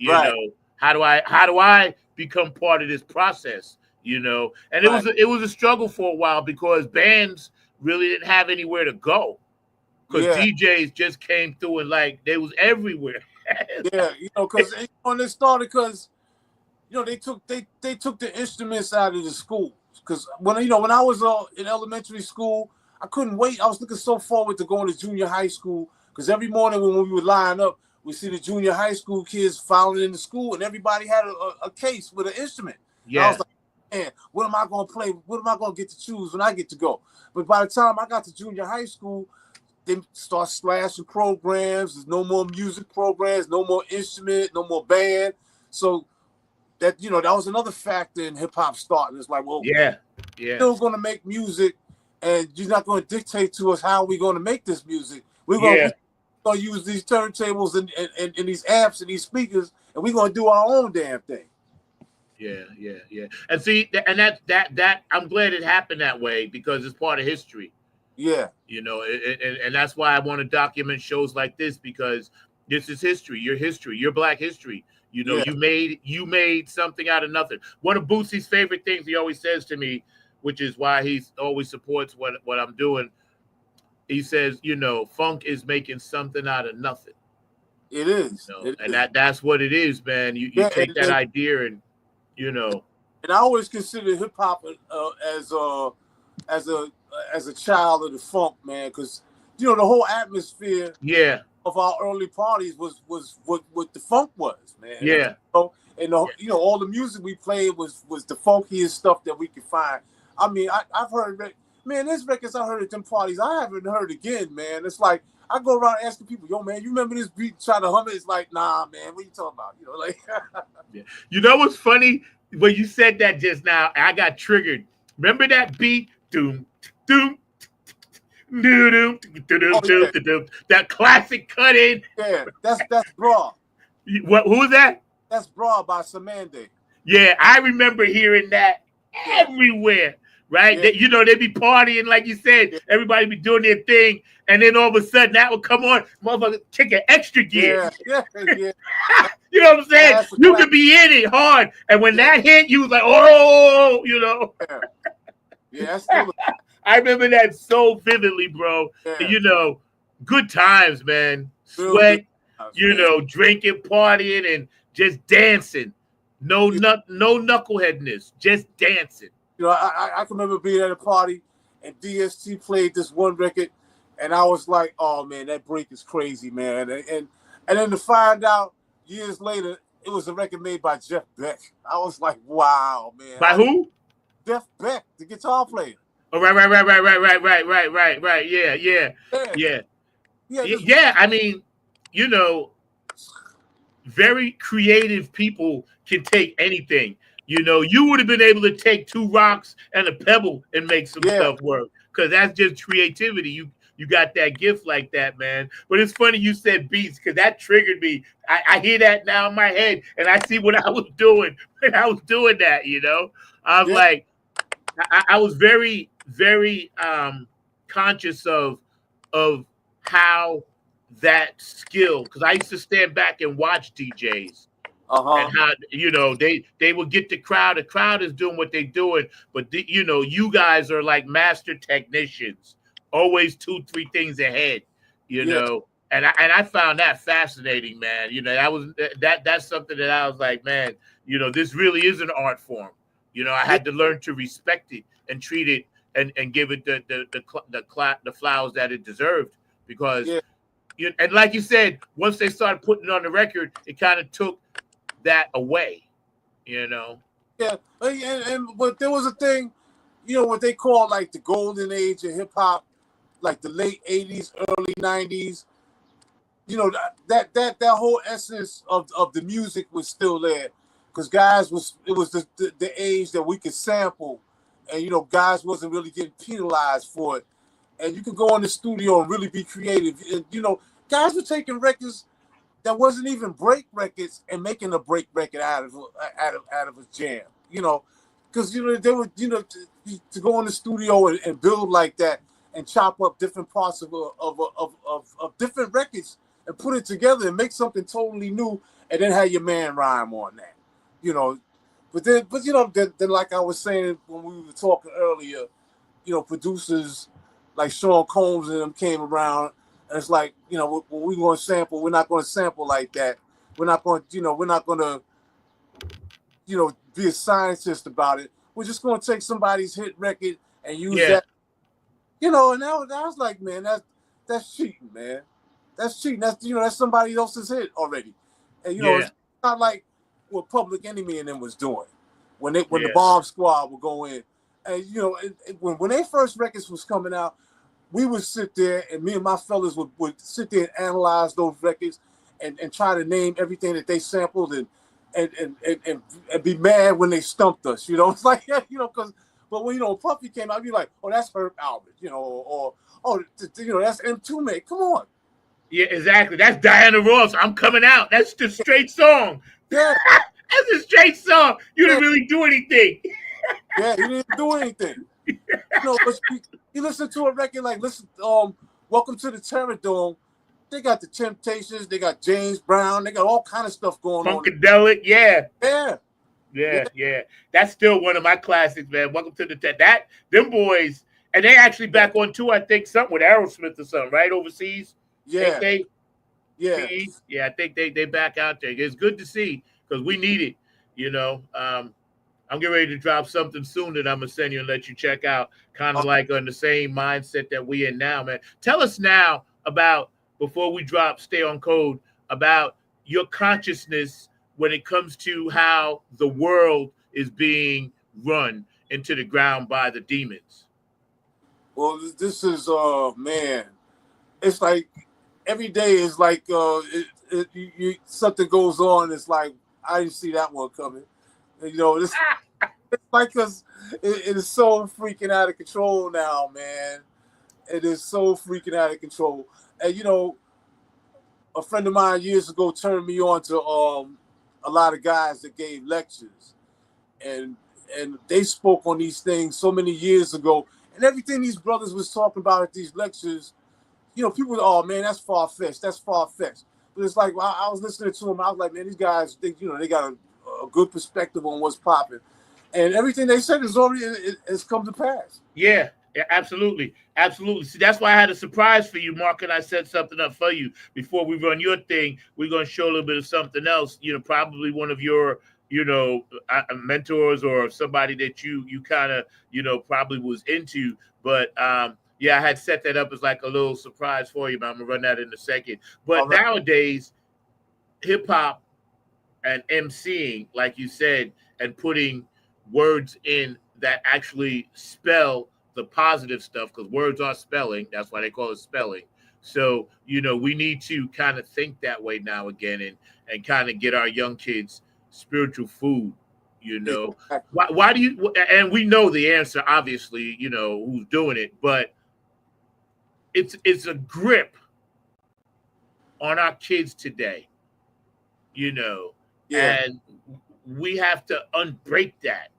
Right. How do I become part of this process? And it Right. was a struggle for a while because bands really didn't have anywhere to go, because Yeah. DJs just came through and like they was everywhere. Yeah. Because when they started, because they took the instruments out of the schools. Because when I was in elementary school, I couldn't wait. I was looking so forward to going to junior high school, because every morning when we would line up, we see the junior high school kids filing in the school, and everybody had a case with an instrument. Yeah. And I was like, man, what am I going to play? What am I going to get to choose when I get to go? But by the time I got to junior high school, they start slashing programs. There's no more music programs, no more instrument, no more band. So that that was another factor in hip hop starting. It's like, well, yeah, we're still going to make music, and you're not going to dictate to us how we're going to make this music. We're going to use these turntables and these amps and these speakers, and we're going to do our own damn thing. Yeah. And see, and that I'm glad it happened that way, because it's part of history. Yeah. And that's why I want to document shows like this, because this is history, your Black history. Yeah. You made something out of nothing. One of Boosie's favorite things he always says to me, which is why he always supports what I'm doing. He says, funk is making something out of nothing. It is. That's what it is, man. You take that idea and And I always consider hip hop as a child of the funk, man, because the whole atmosphere of our early parties was what the funk was, man. Yeah. And all the music we played was the funkiest stuff that we could find. I mean, I've heard, man, there's records I heard at them parties I haven't heard again, man. It's like I go around asking people, yo, man, you remember this beat? Try to hum it. It's like, nah, man, what you talking about? Yeah. You know what's funny? When you said that just now, I got triggered. Remember that beat? Doom, doom, doom, doom, doom, doom, doom. That classic cut in. Yeah, that's Bra. What? Who was that? That's Bra by Samande. Yeah, I remember hearing that everywhere. Right? Yeah. They'd be partying, like you said. Everybody be doing their thing, and then all of a sudden that would come on, motherfucker, kick an extra gear. Yeah. You know what I'm saying? You could be in it hard, and when that hit, you was like, oh, Yeah, that's still I remember that so vividly, bro. Yeah. Good times, man. Sweat, drinking, partying, and just dancing. No knuckleheadness, just dancing. I can remember being at a party and DST played this one record, and I was like, oh man, that break is crazy, man. And then to find out years later, it was a record made by Jeff Beck. I was like, wow, man. By who? Jeff Beck, the guitar player. Oh, right. Yeah. I mean, very creative people can take anything. You would have been able to take two rocks and a pebble and make some stuff work, because that's just creativity. You got that gift like that, man. But it's funny you said beats, because that triggered me. I hear that now in my head, and I see what I was doing when I was doing that. I was like, I was very, very conscious of how that skill, because I used to stand back and watch DJs. And how they will get the crowd. The crowd is doing what they're doing, but you guys are like master technicians, always 2-3 things ahead. And I found that fascinating, man. That's something that I was like, man, this really is an art form. I had to learn to respect it and treat it, and give it the flowers that it deserved, because Yeah, and like you said, once they started putting it on the record, it kind of took that away, you know. yeah. But there was a thing, what they call like the golden age of hip hop, like the late '80s, early '90s. That whole essence of the music was still there, because it was the age that we could sample, and guys wasn't really getting penalized for it, and you could go in the studio and really be creative, and guys were taking records that wasn't even break records and making a break record out of a jam, because they were to go in the studio and build like that and chop up different parts of different records and put it together and make something totally new, and then have your man rhyme on that, But then like I was saying when we were talking earlier, producers like Sean Combs and them came around, and it's like, when we're going to sample, we're not going to sample like that. We're not going to, be a scientist about it. We're just going to take somebody's hit record and use Yeah, that, and I was like, man, that's cheating, man. That's cheating. That's somebody else's hit already. And yeah, it's not like what Public Enemy and them was doing when the yeah, Bomb Squad would go in. And when their first records was coming out, we would sit there, and me and my fellas would sit there and analyze those records and try to name everything that they sampled and be mad when they stumped us. It's like, but when Puffy came out, I'd be like, oh, that's Herb Albert, or oh, that's M2 mate. Come on. yeah. Exactly. That's Diana Ross. I'm coming out. That's the straight song. Yeah. That's a straight song. You didn't really do anything. Yeah, he didn't do anything. But you listen to a record like Welcome to the Terror Dome. They got the Temptations, they got James Brown, they got all kind of stuff going on. Funkadelic, yeah. Yeah. Yeah. That's still one of my classics, man. Welcome to the them boys, and they actually back on tour, I think, something with Aerosmith or something, right? Overseas. Yeah. Ain't they? Yeah. Yeah, I think they back out there. It's good to see, because we need it, I'm getting ready to drop something soon that I'm gonna send you and let you check out, kind of like on the same mindset that we in now, man. Tell us now about, before we drop Stay on Code, about your consciousness when it comes to how the world is being run into the ground by the demons. Well, this is man, it's like every day is like something goes on. It's like I didn't see that one coming. It's like, because it is so freaking out of control now, man. It is so freaking out of control. And a friend of mine years ago turned me on to a lot of guys that gave lectures, and they spoke on these things so many years ago, and everything these brothers was talking about at these lectures, people, oh man, that's far-fetched, but it's like, I was listening to them, I was like, man, these guys think, they got a good perspective on what's popping, and everything they said has come to pass. Yeah, absolutely. See, that's why I had a surprise for you, Mark, and I set something up for you before we run your thing. We're going to show a little bit of something else, probably one of your, mentors, or somebody that you kind of, probably was into. But yeah, I had set that up as like a little surprise for you, but I'm going to run that in a second. But nowadays, hip hop and MCing, like you said, and putting words in that actually spell the positive stuff, because words are spelling. That's why they call it spelling. So, we need to kind of think that way now again, and kind of get our young kids spiritual food, Why do you, and we know the answer, obviously, who's doing it, but it's a grip on our kids today, and we have to unbreak that.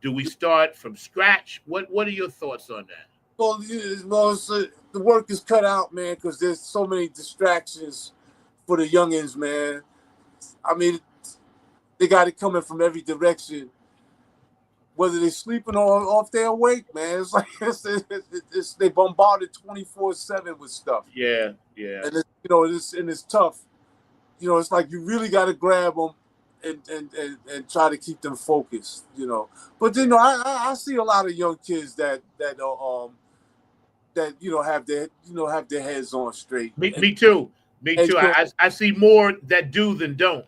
Do we start from scratch? What are your thoughts on that? Well, the work is cut out, man, because there's so many distractions for the youngins, man. I mean, they got it coming from every direction. Whether they're sleeping or if they're awake, man, it's like they bombarded 24/7 with stuff. Yeah. And it's tough. It's like you really got to grab them and try to keep them focused, you know. But you know, I see a lot of young kids that you know have their heads on straight. Me too. Me too. I see more that do than don't.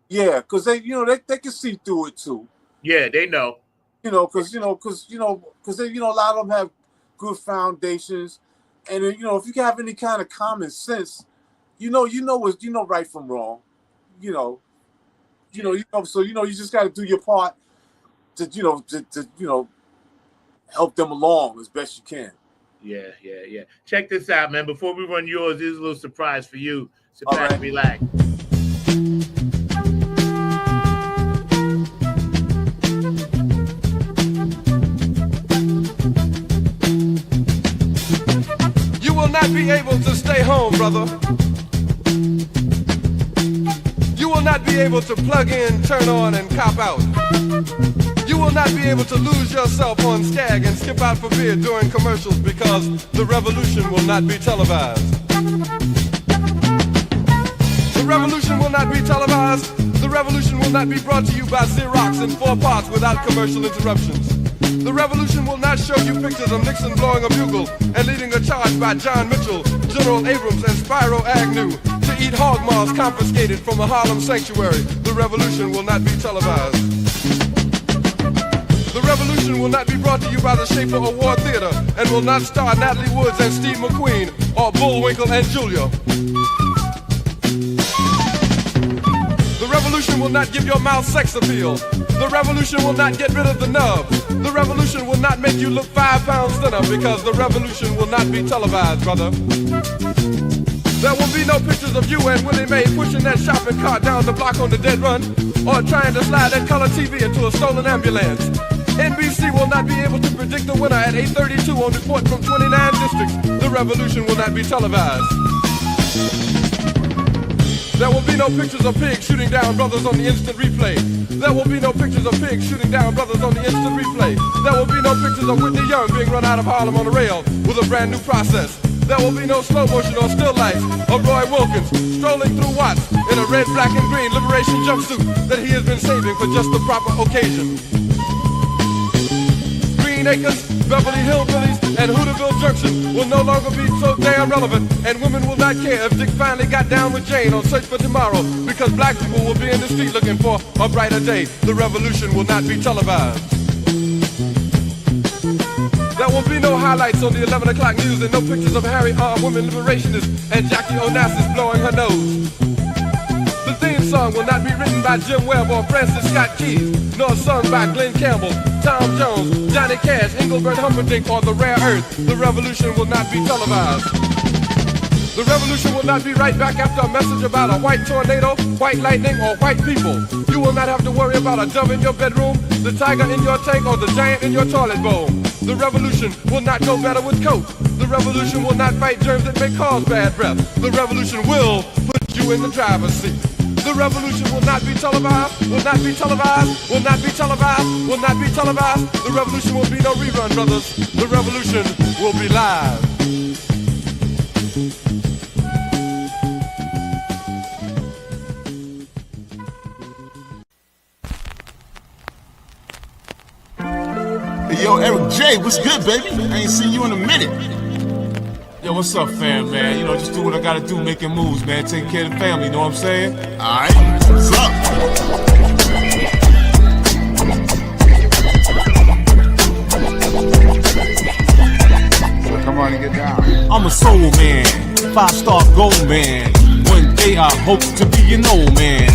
Yeah, because they can see through it too. Yeah, they know. You know, because a lot of them have good foundations, and you know, if you have any kind of common sense, you know right from wrong. So you just got to do your part to help them along as best you can. Yeah. Check this out, man. Before we run yours, there's a little surprise for you. Sit All back right. and relax. You will not be able to stay home, brother. You will not be able to plug in, turn on, and cop out. You will not be able to lose yourself on Skag and skip out for beer during commercials because the revolution will not be televised. The revolution will not be televised. The revolution will not be brought to you by Xerox in 4 parts without commercial interruptions. The revolution will not show you pictures of Nixon blowing a bugle and leading a charge by John Mitchell, General Abrams, and Spyro Agnew to eat hog maws confiscated from a Harlem sanctuary. The revolution will not be televised. The revolution will not be brought to you by the Schaefer Award Theater and will not star Natalie Woods and Steve McQueen or Bullwinkle and Julia. The revolution will not give your mouth sex appeal. The revolution will not get rid of the nub. The revolution will not make you look 5 pounds thinner because the revolution will not be televised, brother. There will be no pictures of you and Willie Mae pushing that shopping cart down the block on the dead run or trying to slide that color TV into a stolen ambulance. NBC will not be able to predict the winner at 8:32 on report from 29 districts. The revolution will not be televised. There will be no pictures of pigs shooting down brothers on the instant replay. There will be no pictures of pigs shooting down brothers on the instant replay. There will be no pictures of Whitney Young being run out of Harlem on a rail with a brand new process. There will be no slow motion or still life of Roy Wilkins strolling through Watts in a red, black, and green liberation jumpsuit that he has been saving for just the proper occasion. Green Acres, Beverly Hillbillies, and Hooterville Junction will no longer be so damn relevant, and women will not care if Dick finally got down with Jane on Search for Tomorrow, because black people will be in the street looking for a brighter day. The revolution will not be televised. There will be no highlights on the 11 o'clock news and no pictures of Harry armed women liberationists and Jackie Onassis blowing her nose. The theme song will not be written by Jim Webb or Francis Scott Keys, nor sung by Glenn Campbell, Tom Jones, Johnny Cash, Engelbert Humperdinck, or The Rare Earth. The revolution will not be televised. The revolution will not be right back after a message about a white tornado, white lightning, or white people. You will not have to worry about a dove in your bedroom, the tiger in your tank, or the giant in your toilet bowl. The revolution will not go better with Coke. The revolution will not fight germs that may cause bad breath. The revolution will put you in the driver's seat. The revolution will not be televised, will not be televised, will not be televised, will not be televised. The revolution will be no rerun, brothers. The revolution will be live. Hey, yo, Eric J, what's good, baby? I ain't seen you in a minute. Yo, what's up, fam, man? You know, just do what I gotta do, making moves, man. Taking care of the family, you know what I'm saying? Alright, what's up? Come on and get down. I'm a soul man, 5-star gold man. One day I hope to be an old man.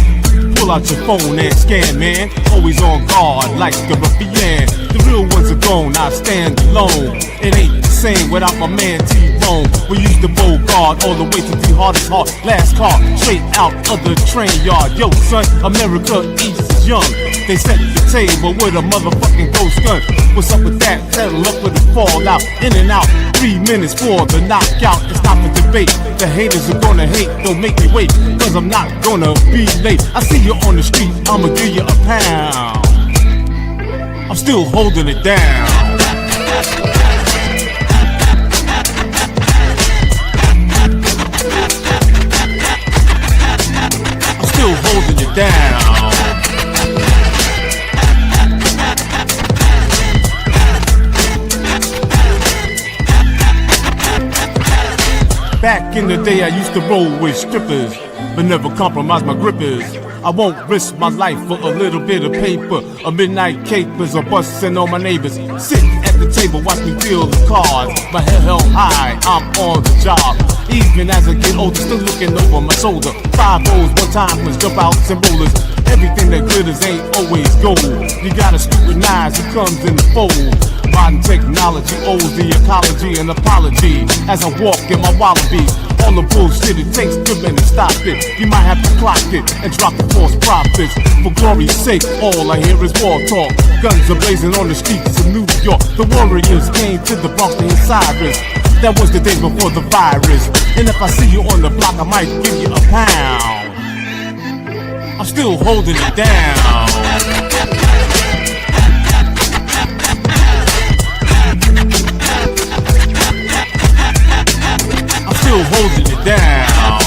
Pull out your phone and scan, man. Always on guard like a ruffian. The real ones are gone, I stand alone. It ain't the same without my man T-Bone. We used to Bogart all the way to the hardest heart. Last car, straight out of the train yard. Yo, son, America East is young. They set the table with a motherfucking ghost gun. What's up with that? Settle up with the fallout. In and out, 3 minutes for the knockout. It's not for debate. The haters are gonna hate, don't make me wait, cause I'm not gonna be late. I see you on the street, I'ma give you a pound. I'm still holding it down. I'm still holding it down. in the day I used to roll with strippers, but never compromise my grippers. I won't risk my life for a little bit of paper, a midnight capers, or busting on my neighbors. Sit at the table, watch me deal the cards. My head held high, I'm on the job. Even as I get older, still looking over my shoulder. 5 O's, one time was jump outs and rollers. Everything that glitters ain't always gold. You gotta scrutinize who comes in the fold. Modern technology owes the ecology an apology as I walk in my wallaby. All the bullshit it takes to stop it. You might have to clock it and drop the false profits. For glory's sake, all I hear is war talk. Guns are blazing on the streets of New York. The warriors came to the Bronx to hit Cyrus. That was the days before the virus. And if I see you on the block, I might give you a pound. I'm still holding it down. Still holding it down.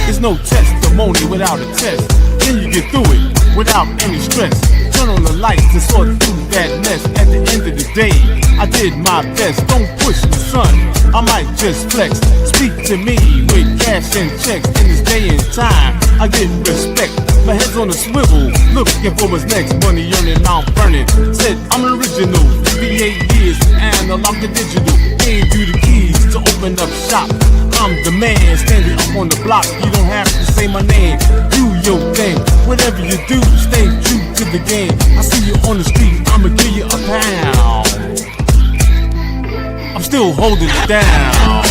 There's no testimony without a test. Then you get through it without any stress. Turn on the lights and sort through that mess. At the end of the day, I did my best. Don't push me, son, I might just flex. Speak to me with cash and checks. In this day and time, I get respect. My head's on a swivel, looking for what's next. Money earning, Mount Vernon. Said I'm an original, 58 years, analog to digital. Gave you the keys to open up shop. I'm the man, standing up on the block. You don't have to say my name, do your thing. Whatever you do, stay true to the game. I see you on the street, I'ma give you a pound. I'm still holding it down.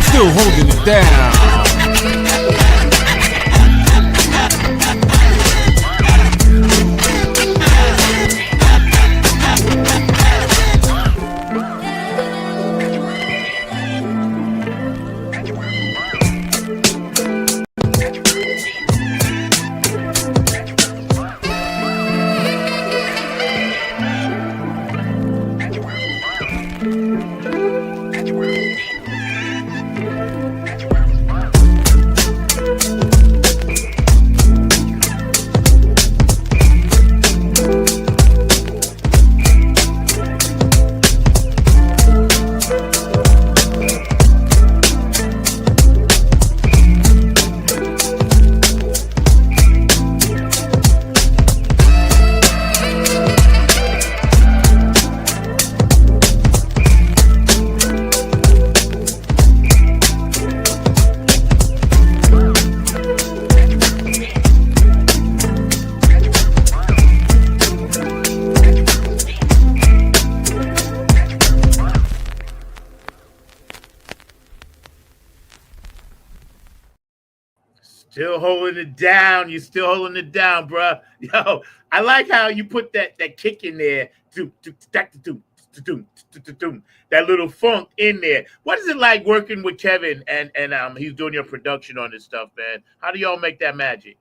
Still holding it down. Still holding it down. You're still holding it down, bruh. Yo, I like how you put that kick in there. That little funk in there. What is it like working with Kevin and he's doing your production on this stuff, man? How do y'all make that magic?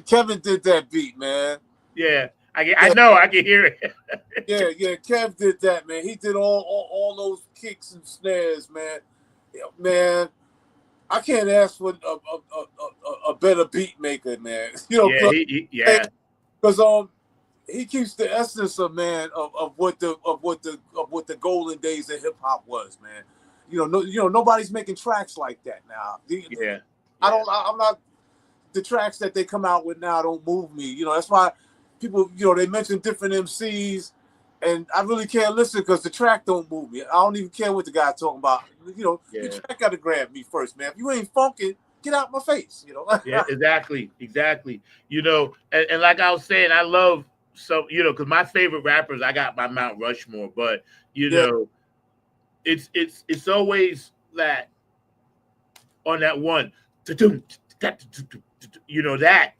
Kevin did that beat, man. Yeah, I know. I can hear it. yeah. Kev did that, man. He did all those kicks and snares, man. Man, I can't ask for a better beat maker, man. You know, yeah. Because he keeps the essence of what the golden days of hip hop was, man. You know, nobody's making tracks like that now. I'm not. The tracks that they come out with now don't move me. You know, that's why people, they mention different MCs, and I really can't listen because the track don't move me. I don't even care what the guy's talking about. The track got to grab me first, man. If you ain't funky, get out my face. Yeah, exactly. And like I was saying, I love because my favorite rappers, I got my Mount Rushmore, but it's always that on that one, that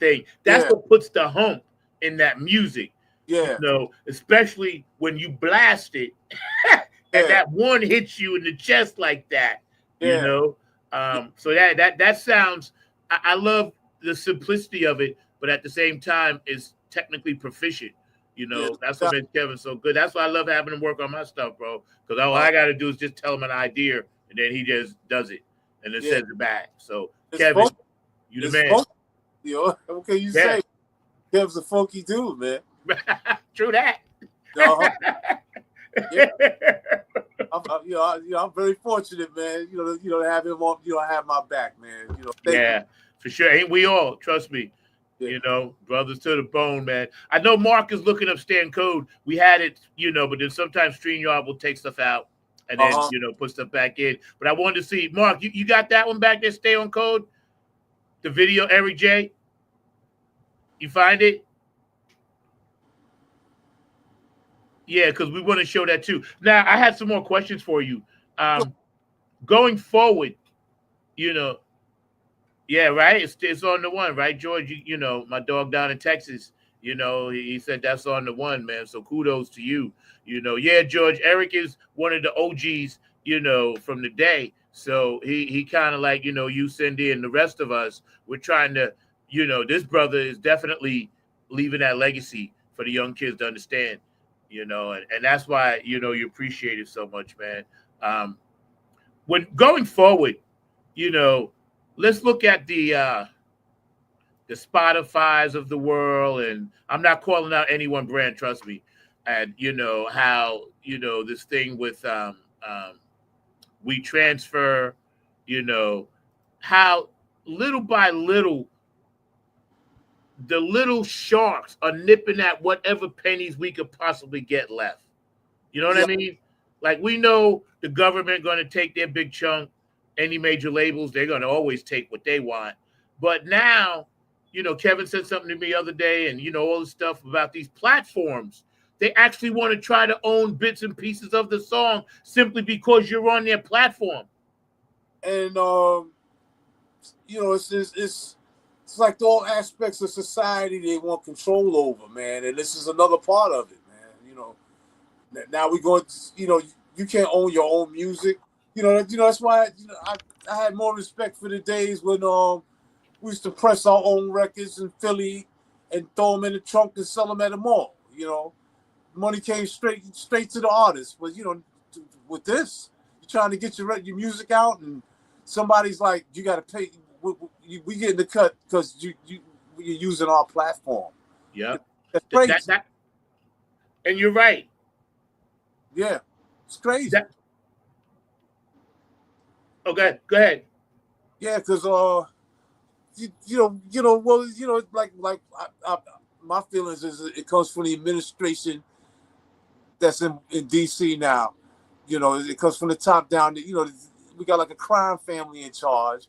thing. That's what puts the hump in that music. Yeah. Especially when you blast it and that one hits you in the chest like that. So that sounds. I love the simplicity of it, but at the same time, it's technically proficient. That's what makes Kevin so good. That's why I love having him work on my stuff, bro. Because all I got to do is just tell him an idea, and then he just does it and then Yeah. sends it back. So It's Kevin, funky. you the It's man. funky. You know, what can you Yeah. say? Kev's a funky dude, man. True that. Uh-huh. Yeah. I'm very fortunate, man. To have him on. Have my back, man. Thank Yeah, for sure. Ain't we all? Trust me. Yeah. Brothers to the bone, man. I know Mark is looking up stand code. We had it, but then sometimes StreamYard will take stuff out and then, put stuff back in. But I wanted to see, Mark, you got that one back there, stay on code? The video, Eric J? You find it? Yeah, because we want to show that too. Now, I had some more questions for you. Going forward, yeah, right. It's on the one, right, George? My dog down in Texas. He said that's on the one, man. So kudos to you. Yeah, George. Eric is one of the OGs. From the day. So he kind of like you, Cindy, and the rest of us. We're trying to, this brother is definitely leaving that legacy for the young kids to understand. And that's why you appreciate it so much, man. When going forward, let's look at the Spotify's of the world, and I'm not calling out any one brand, trust me. And how this thing with we transfer, how little by little the little sharks are nipping at whatever pennies we could possibly get left. You know what I mean? Like, we know the government going to take their big chunk. Any major labels, they're going to always take what they want. But now, Kevin said something to me the other day, and, all the stuff about these platforms. They actually want to try to own bits and pieces of the song simply because you're on their platform. And, it's like all aspects of society they want control over, man. And this is another part of it, man. Now we're going to, you can't own your own music. That's why I had more respect for the days when we used to press our own records in Philly and throw them in the trunk and sell them at the mall. Money came straight to the artist. But with this, you're trying to get your music out, and somebody's like, you got to pay. We get in the cut because you're using our platform. Yeah, that's crazy. And you're right. Yeah, it's crazy. Okay, go ahead. Yeah, because my feelings is it comes from the administration that's in DC now. It comes from the top down. We got like a crime family in charge,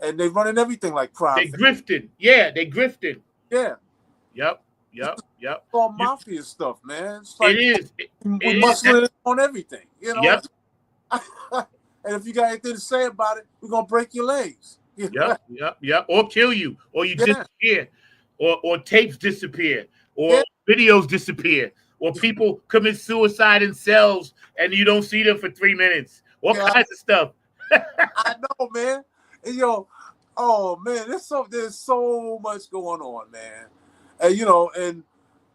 and they running everything like crime. They grifting. Yeah, they grifting. Yeah. Yep. It's all mafia stuff, man. It's like, it is. We're muscling on everything. Yep. And if you got anything to say about it, we're gonna break your legs. Yep. Or kill you, or you disappear, or tapes disappear, or videos disappear, or people commit suicide in cells and you don't see them for 3 minutes. All kinds of stuff. I know, man. And, oh man, there's so much going on, man. And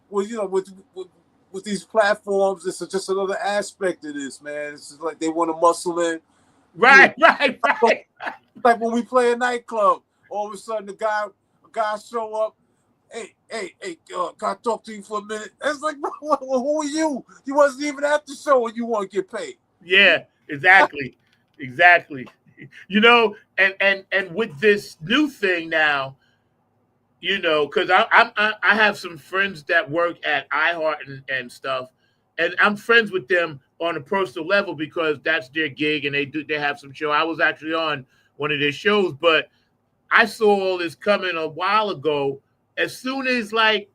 with these platforms, it's just another aspect of this, man. It's just like they want to muscle in. Right. Like when we play a nightclub, all of a sudden a guy show up. Hey, can I talk to you for a minute? It's like, who are you? You wasn't even at the show and you want to get paid. Yeah, exactly. And with this new thing now, because I have some friends that work at iHeart and stuff, and I'm friends with them on a personal level because that's their gig and they have some show. I was actually on one of their shows, but I saw all this coming a while ago. As soon as they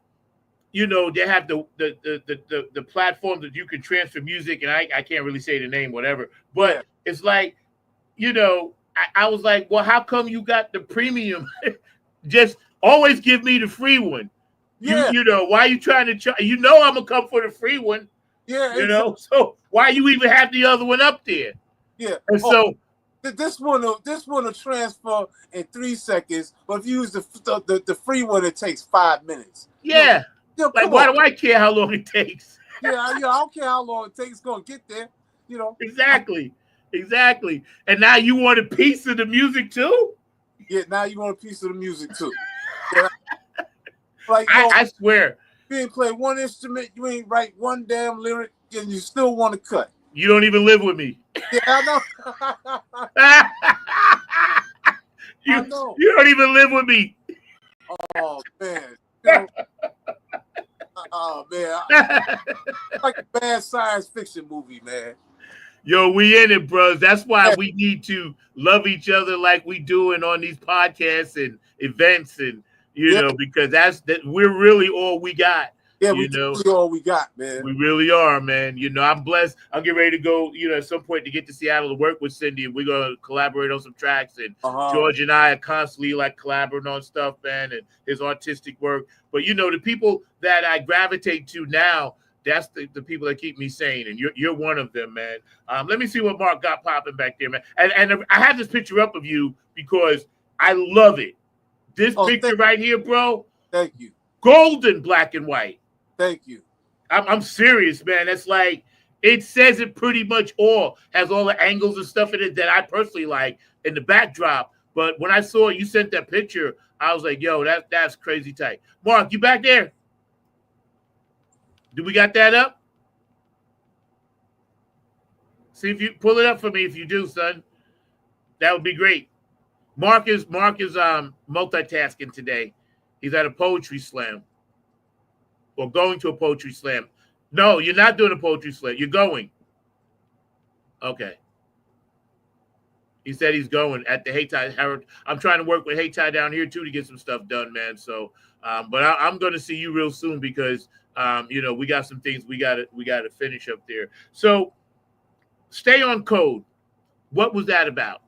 have the platform that you can transfer music, and I can't really say the name, whatever, but it's like, I was like, well, how come you got the premium? Just always give me the free one. Yeah. Why are you trying to charge? I'm gonna come for the free one. Yeah. So why you even have the other one up there? Yeah. And so this one will transfer in 3 seconds, but if you use the free one, it takes 5 minutes. Yeah. Like, why do I care how long it takes? I don't care how long it takes. It's gonna get there. Exactly. Exactly. And now you want a piece of the music too? Yeah, now you want a piece of the music too. Yeah, like, yo, I swear. you ain't play one instrument, you ain't write one damn lyric, and you still want to cut. You don't even live with me. Yeah, I know. you, I know. you don't even live with me. Oh man. You know, oh man. Like a bad science fiction movie, man. Yo, we in it, bros. That's why Yeah. we need to love each other like we doing on these podcasts and events, and because that we're really all we got. Yeah, we really all we got, man. We really are, man. I'm blessed. I'm getting ready to go, at some point to get to Seattle to work with Cindy, and we're gonna collaborate on some tracks. And George and I are constantly like collaborating on stuff, man, and his artistic work. But the people that I gravitate to now, that's the people that keep me sane, and you're one of them, man. Let me see what Mark got popping back there, man. And I have this picture up of you because I love it. This picture right here, bro. Thank you. Golden black and white. Thank you. I'm serious, man. It's like it says it pretty much all. Has all the angles and stuff in it that I personally like in the backdrop. But when I saw you sent that picture, I was like, yo, that's crazy tight. Mark, you back there? Do we got that up? See if you pull it up for me. If you do, son, that would be great. Mark is multitasking today. He's at a poetry slam. Or going to a poetry slam. No, you're not doing a poetry slam. You're going. Okay. He said he's going at the Hayti. I'm trying to work with Hayti down here too to get some stuff done, man. So, but I'm going to see you real soon because, we got some things we got to finish up there. So, stay on code. What was that about?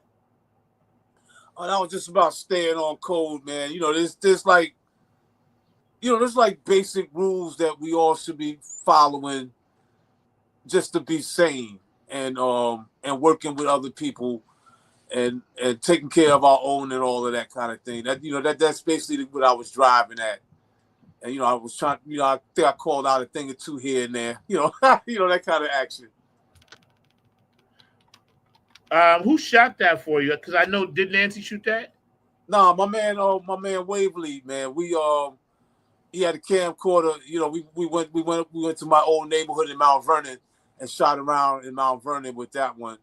Oh, that was just about staying on code, man. There's like basic rules that we all should be following just to be sane and working with other people and taking care of our own and all of that kind of thing. That's basically what I was driving at. And I was trying, I think I called out a thing or two here and there, that kind of action. Who shot that for you? Because I know, did Nancy shoot that? Nah, my man Waverly, man. He had a camcorder. We went to my old neighborhood in Mount Vernon and shot around in Mount Vernon with that one.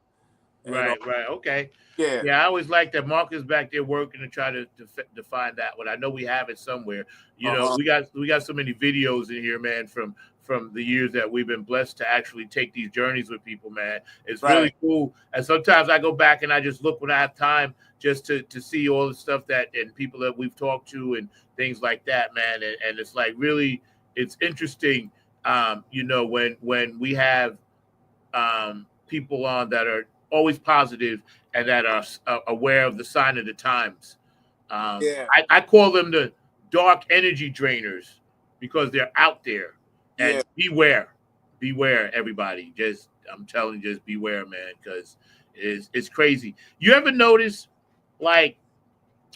And, right. Okay. Yeah. Yeah, I always like that. Mark is back there working to try to find that one. I know we have it somewhere. We got so many videos in here, man, from the years that we've been blessed to actually take these journeys with people, man. It's really cool. And sometimes I go back and I just look when I have time just to see all the stuff and people that we've talked to and things like that, man. And it's like really, it's interesting, when we have people on that are always positive and that are aware of the sign of the times. I call them the dark energy drainers because they're out there. And beware, everybody. I'm telling you, just beware, man, because it's crazy. You ever notice, like,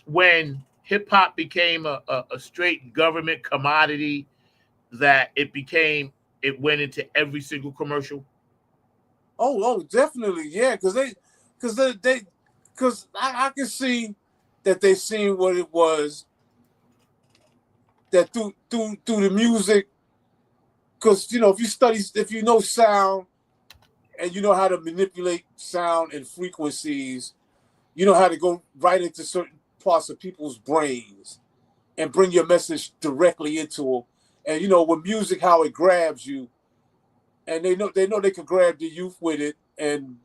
when hip hop became a straight government commodity, that it went into every single commercial? Oh, definitely, yeah. Because I can see that they seen what it was. That through the music. Because, if you know sound and you know how to manipulate sound and frequencies, you know how to go right into certain parts of people's brains and bring your message directly into them. And, with music, how it grabs you. And they know they can grab the youth with it and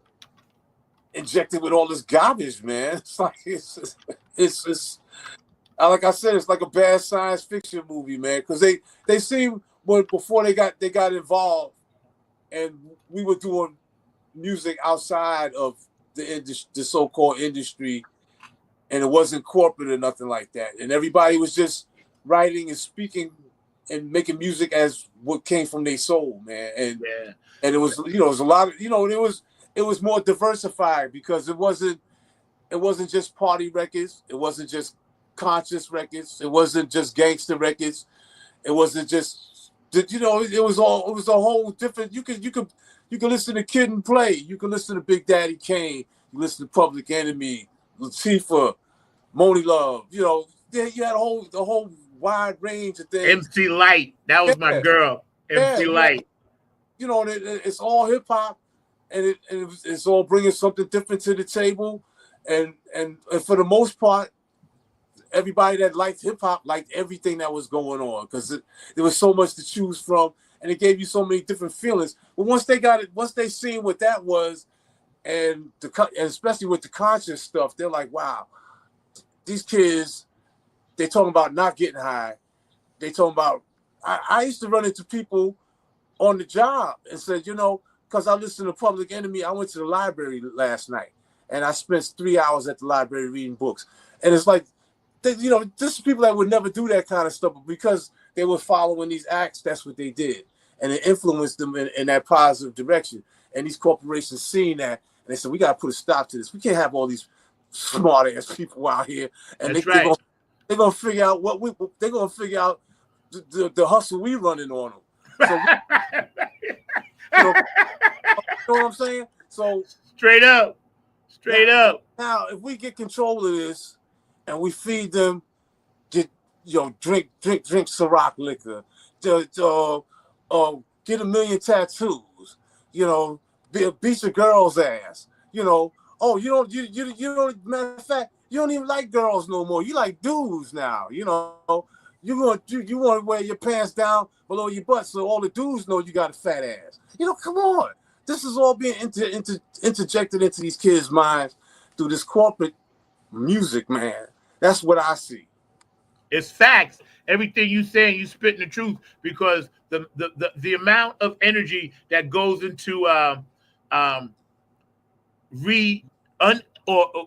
inject it with all this garbage, man. It's like, it's like I said, it's like a bad science fiction movie, man. Because they seem... before they got involved, and we were doing music outside of the so-called industry, and it wasn't corporate or nothing like that, and everybody was just writing and speaking and making music as what came from their soul, man. And it was it was a lot of it was more diversified because it wasn't just party records, it wasn't just conscious records, it wasn't just gangster records, it wasn't just. It was a whole different. You could You can listen to Kid and Play. You can listen to Big Daddy Kane. You listen to Public Enemy, Latifah, Moni Love. You know, you had the whole wide range of things. MC Light, that was my girl. MC Light. You know, and it's all hip hop, and it's all bringing something different to the table, and for the most part, everybody that liked hip hop liked everything that was going on because there was so much to choose from, and it gave you so many different feelings. But once they seen what that was, and especially with the conscious stuff, they're like, wow, these kids, they talking about not getting high. They talking about. I used to run into people on the job and said, you know, because I listened to Public Enemy, I went to the library last night and I spent 3 hours at the library reading books. And it's like, you know, this is people that would never do that kind of stuff, but because they were following these acts, that's what they did. And it influenced them in that positive direction. And these corporations seeing that, and they said, we got to put a stop to this. We can't have all these smart ass people out here. And they're going to figure out they're going to figure out the hustle we running on them. So, you know what I'm saying? So straight up. Now, if we get control of this and we feed them, drink Ciroc liquor, get a million tattoos, you know, beat your girl's ass, you know. Oh, you don't. Matter of fact, you don't even like girls no more. You like dudes now, you know. You want to wear your pants down below your butt so all the dudes know you got a fat ass. You know, come on. This is all being interjected into these kids' minds through this corporate music, man. That's what I see. It's facts. Everything you saying, you spitting the truth, because the amount of energy that goes into or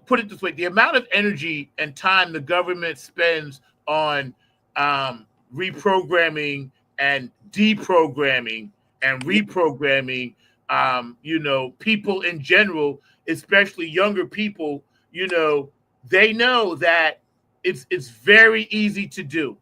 put it this way, the amount of energy and time the government spends on reprogramming and deprogramming and reprogramming, you know, people in general, especially younger people, you know, they know that it's very easy to do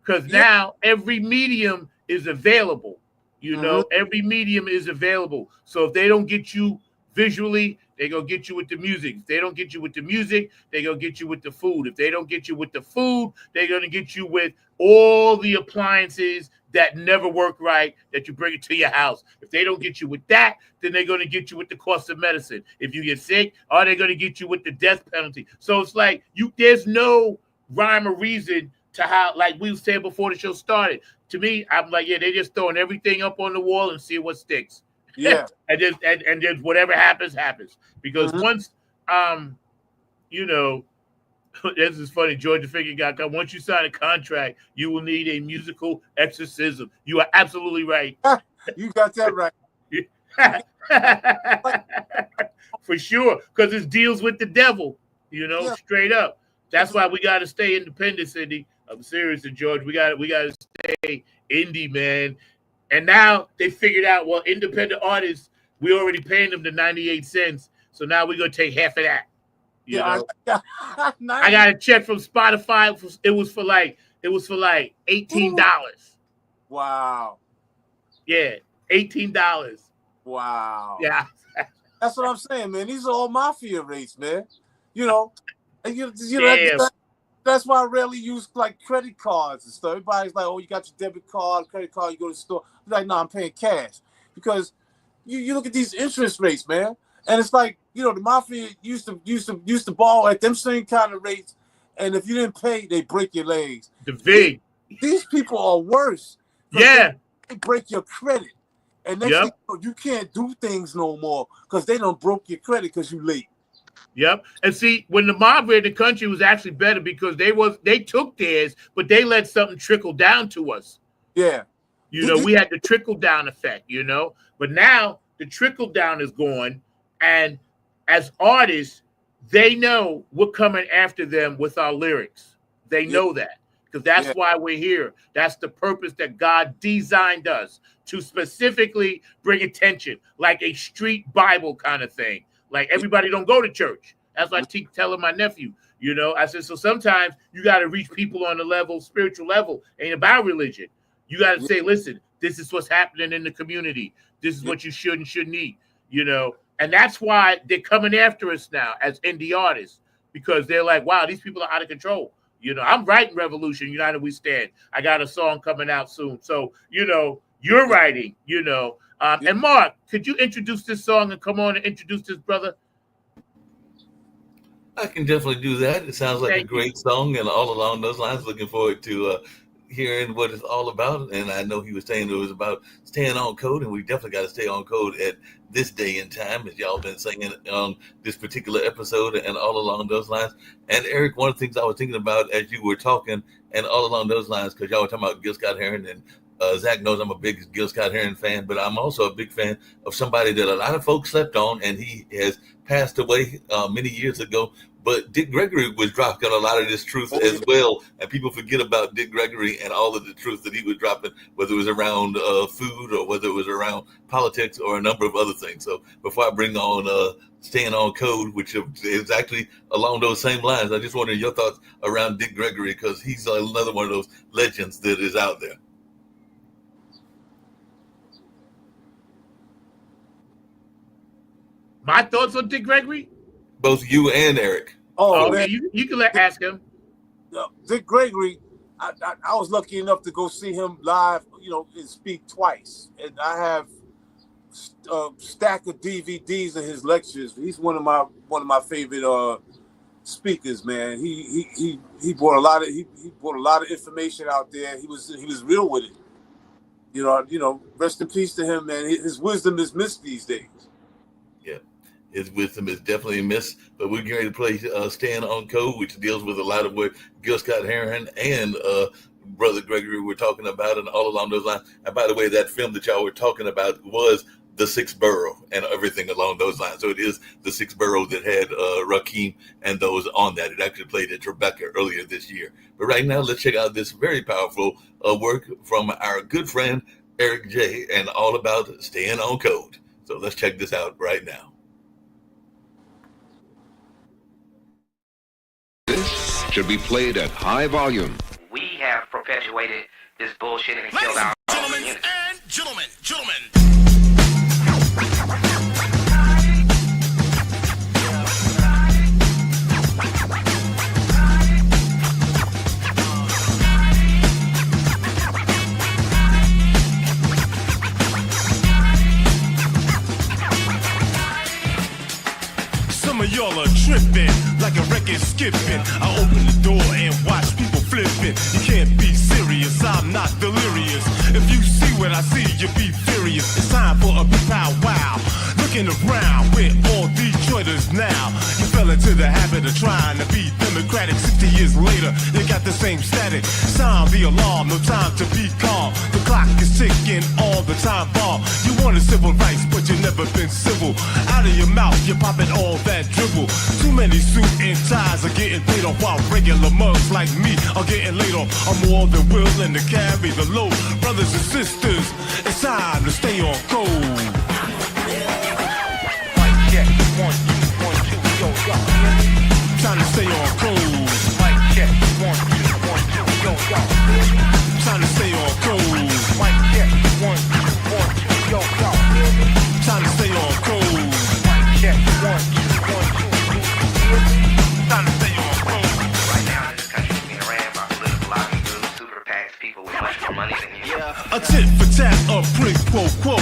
because now every medium is available. You know, every medium is available. So if they don't get you visually, they're going to get you with the music. If they don't get you with the music, they're going to get you with the food. If they don't get you with the food, they're going to get you with all the appliances that never work right, that you bring it to your house. If they don't get you with that, then they're going to get you with the cost of medicine. If you get sick, are they going to get you with the death penalty? So it's like there's no rhyme or reason to how, like we said before the show started. To me, I'm like, yeah, they're just throwing everything up on the wall and see what sticks. Yeah. and just whatever happens. Because once you know, this is funny, Georgia Figure got cut. Once you sign a contract, you will need a musical exorcism. You are absolutely right. You got that right. For sure. Because it deals with the devil, you know, straight up. That's why we gotta stay independent, Cindy. I'm serious, George. We gotta stay indie, man. And now they figured out, well, independent artists, we already paying them the 98 cents. So now we're going to take half of that. You know? I got a check from Spotify. It was for like $18. Wow. Yeah, $18. Wow. Yeah. That's what I'm saying, man. These are all mafia rates, man. You know, and you know that's why I rarely use like credit cards and stuff. Everybody's like, oh, you got your debit card, credit card, you go to the store. I'm like, no, I'm paying cash. Because you look at these interest rates, man. And it's like, you know, the mafia used to borrow at them same kind of rates. And if you didn't pay, they break your legs. These people are worse. Yeah. They break your credit. And next thing you know, you can't do things no more because they done broke your credit because you late. Yep. And see, when the mob ran the country, was actually better because they took theirs, but they let something trickle down to us. Yeah. You know, we had the trickle down effect, you know, but now the trickle down is gone. And as artists, they know we're coming after them with our lyrics. They know that because that's why we're here. That's the purpose that God designed us to specifically bring attention, like a street Bible kind of thing. Like everybody don't go to church. That's what I keep telling my nephew. You know, I said, so sometimes you got to reach people on the level, spiritual level. Ain't about religion. You got to say, listen, this is what's happening in the community. This is what you should and shouldn't eat, you know. And that's why they're coming after us now as indie artists, because they're like, wow, these people are out of control. You know, I'm writing Revolution, United We Stand. I got a song coming out soon. So, you know, you're writing, you know. And Mark, could you introduce this song and come on and introduce this brother? I can definitely do that. It sounds like a great song, and all along those lines, looking forward to hearing what it's all about. And I know he was saying it was about staying on code, and we definitely got to stay on code at this day and time, as y'all been saying on this particular episode and all along those lines. And Eric, one of the things I was thinking about as you were talking and all along those lines, because y'all were talking about Gil Scott-Heron, and Zach knows I'm a big Gil Scott-Heron fan, but I'm also a big fan of somebody that a lot of folks slept on, and he has passed away many years ago. But Dick Gregory was dropping a lot of this truth as well, and people forget about Dick Gregory and all of the truth that he was dropping, whether it was around food or whether it was around politics or a number of other things. So before I bring on Staying on Code, which is actually along those same lines, I just wondered your thoughts around Dick Gregory, because he's another one of those legends that is out there. My thoughts on Dick Gregory? Both you and Eric. Oh, okay, man. you can ask him. Dick Gregory, I was lucky enough to go see him live, you know, and speak twice. And I have a stack of DVDs of his lectures. He's one of my favorite speakers, man. He brought a lot of information out there. He was real with it. You know, rest in peace to him, man. His wisdom is missed these days. Yeah. His wisdom is definitely missed, but we're going to play Staying on Code, which deals with a lot of what Gil Scott-Heron and Brother Gregory were talking about, and all along those lines. And by the way, that film that y'all were talking about was The Sixth Borough and everything along those lines. So it is The Sixth Borough that had Rakim and those on that. It actually played at Tribeca earlier this year. But right now, let's check out this very powerful work from our good friend Eric J. and all about Staying on Code. So let's check this out right now. This should be played at high volume. We have perpetuated this bullshit and killed our community. Gentlemen. Some of y'all are tripping, like a record skipping. I open the door and watch people flipping. You can't be serious, I'm not delirious. If you see what I see, you be furious. It's time for a big powwow. Looking around, we're all Detroiters now. You fell into the habit of trying to be democratic. 60 years later, you got the same static. Sound the alarm, no time to be calm. The clock is ticking all the time bomb. You wanted civil rights, but you never been civil. Out of your mouth, you're popping all that dribble. Too many suit and ties are getting paid off, while regular mugs like me are getting laid off. I'm more than willing to carry the load. Brothers and sisters, it's time to stay on code. Check, 1, 2, 1, 2, yo, yo. Time to stay on code. Mic check, 1, 2, 1, 2, yo, yo. Time to stay on code. Mic check, 1, 2, 1, 2, yo, yo. Time to stay on code. Mic check, 1, 2, 1, 2, 2. Time to stay on code. Right now in this country is being ran by political lobby groups, super PACs, people with much more money than you. A tit for tat, a prick quo quo.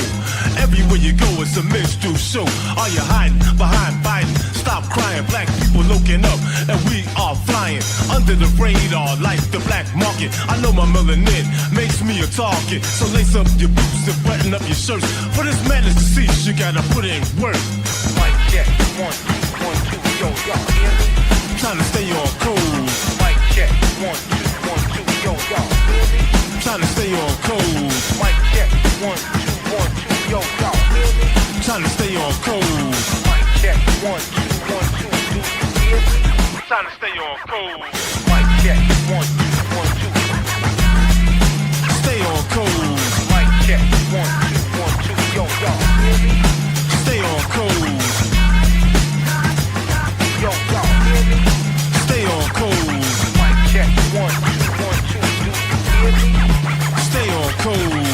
Everywhere you go, it's a minstrel show. Are you hiding behind Biden? Stop crying, black people looking up, and we are flying under the radar like the black market. I know my melanin makes me a target, so lace up your boots and button up your shirts. For this madness to cease, you gotta put in work. Mic check, 1, 2, 1, 2, yo, yo. Time to stay on code. Mic check, 1, 2, 1, 2, yo, yo. Time to stay on code. Mic check, 1, 2, 1, 2, yo, yo. Time to stay on code. Mic check, 1, 2, 1, 2, 2. Time to stay on code. Mic check, 1, 2, 1, 2. Stay on code. Mic check, 1, 2, 1, 2, yo, yo. Stay on code. Yo, yo. Stay on code. Mic check, 1, 2, 1, 2, 2. Stay on code.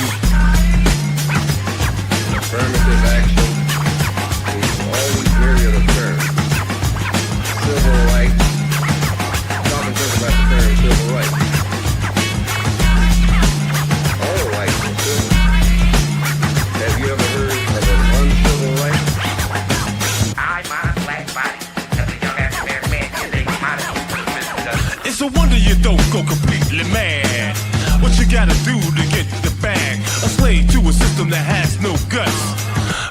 to get the bag. A slave to a system that has no guts.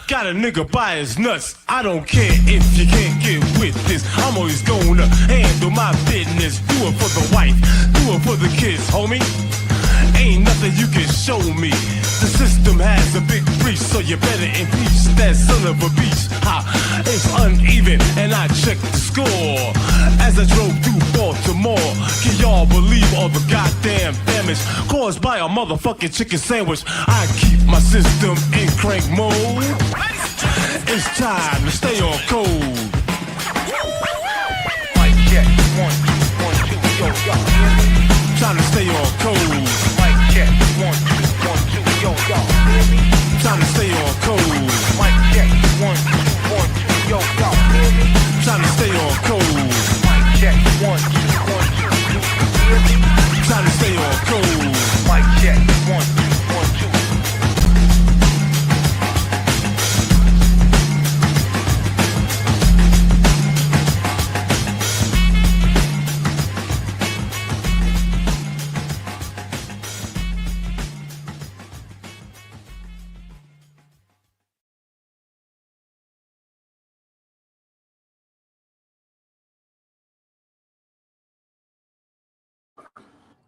Got a nigga by his nuts. I don't care if you can't get with this. I'm always gonna handle my business. Do it for the wife, do it for the kids, homie. Ain't nothing you can show me. The system has a big breach, so you better impeach that son of a beast. Ha, it's uneven, and I check the score as I drove through Baltimore. Can y'all believe all the goddamn damage caused by a motherfucking chicken sandwich? I keep my system in crank mode. It's time to stay on code. Mic check, 1, 2, 1, 2, yo, y'all hear me? Time to stay on code. Mic check, 1, 2, 1, 2, yo, y'all hear me? Time to stay on code. Mic check, 1, 2, 1, 2, yo, y'all hear me? Time to stay on code. Mic check, 1, 2, 1, 2, do you hear me? Time to stay on code. Mic check, 1, 2, 1, 2.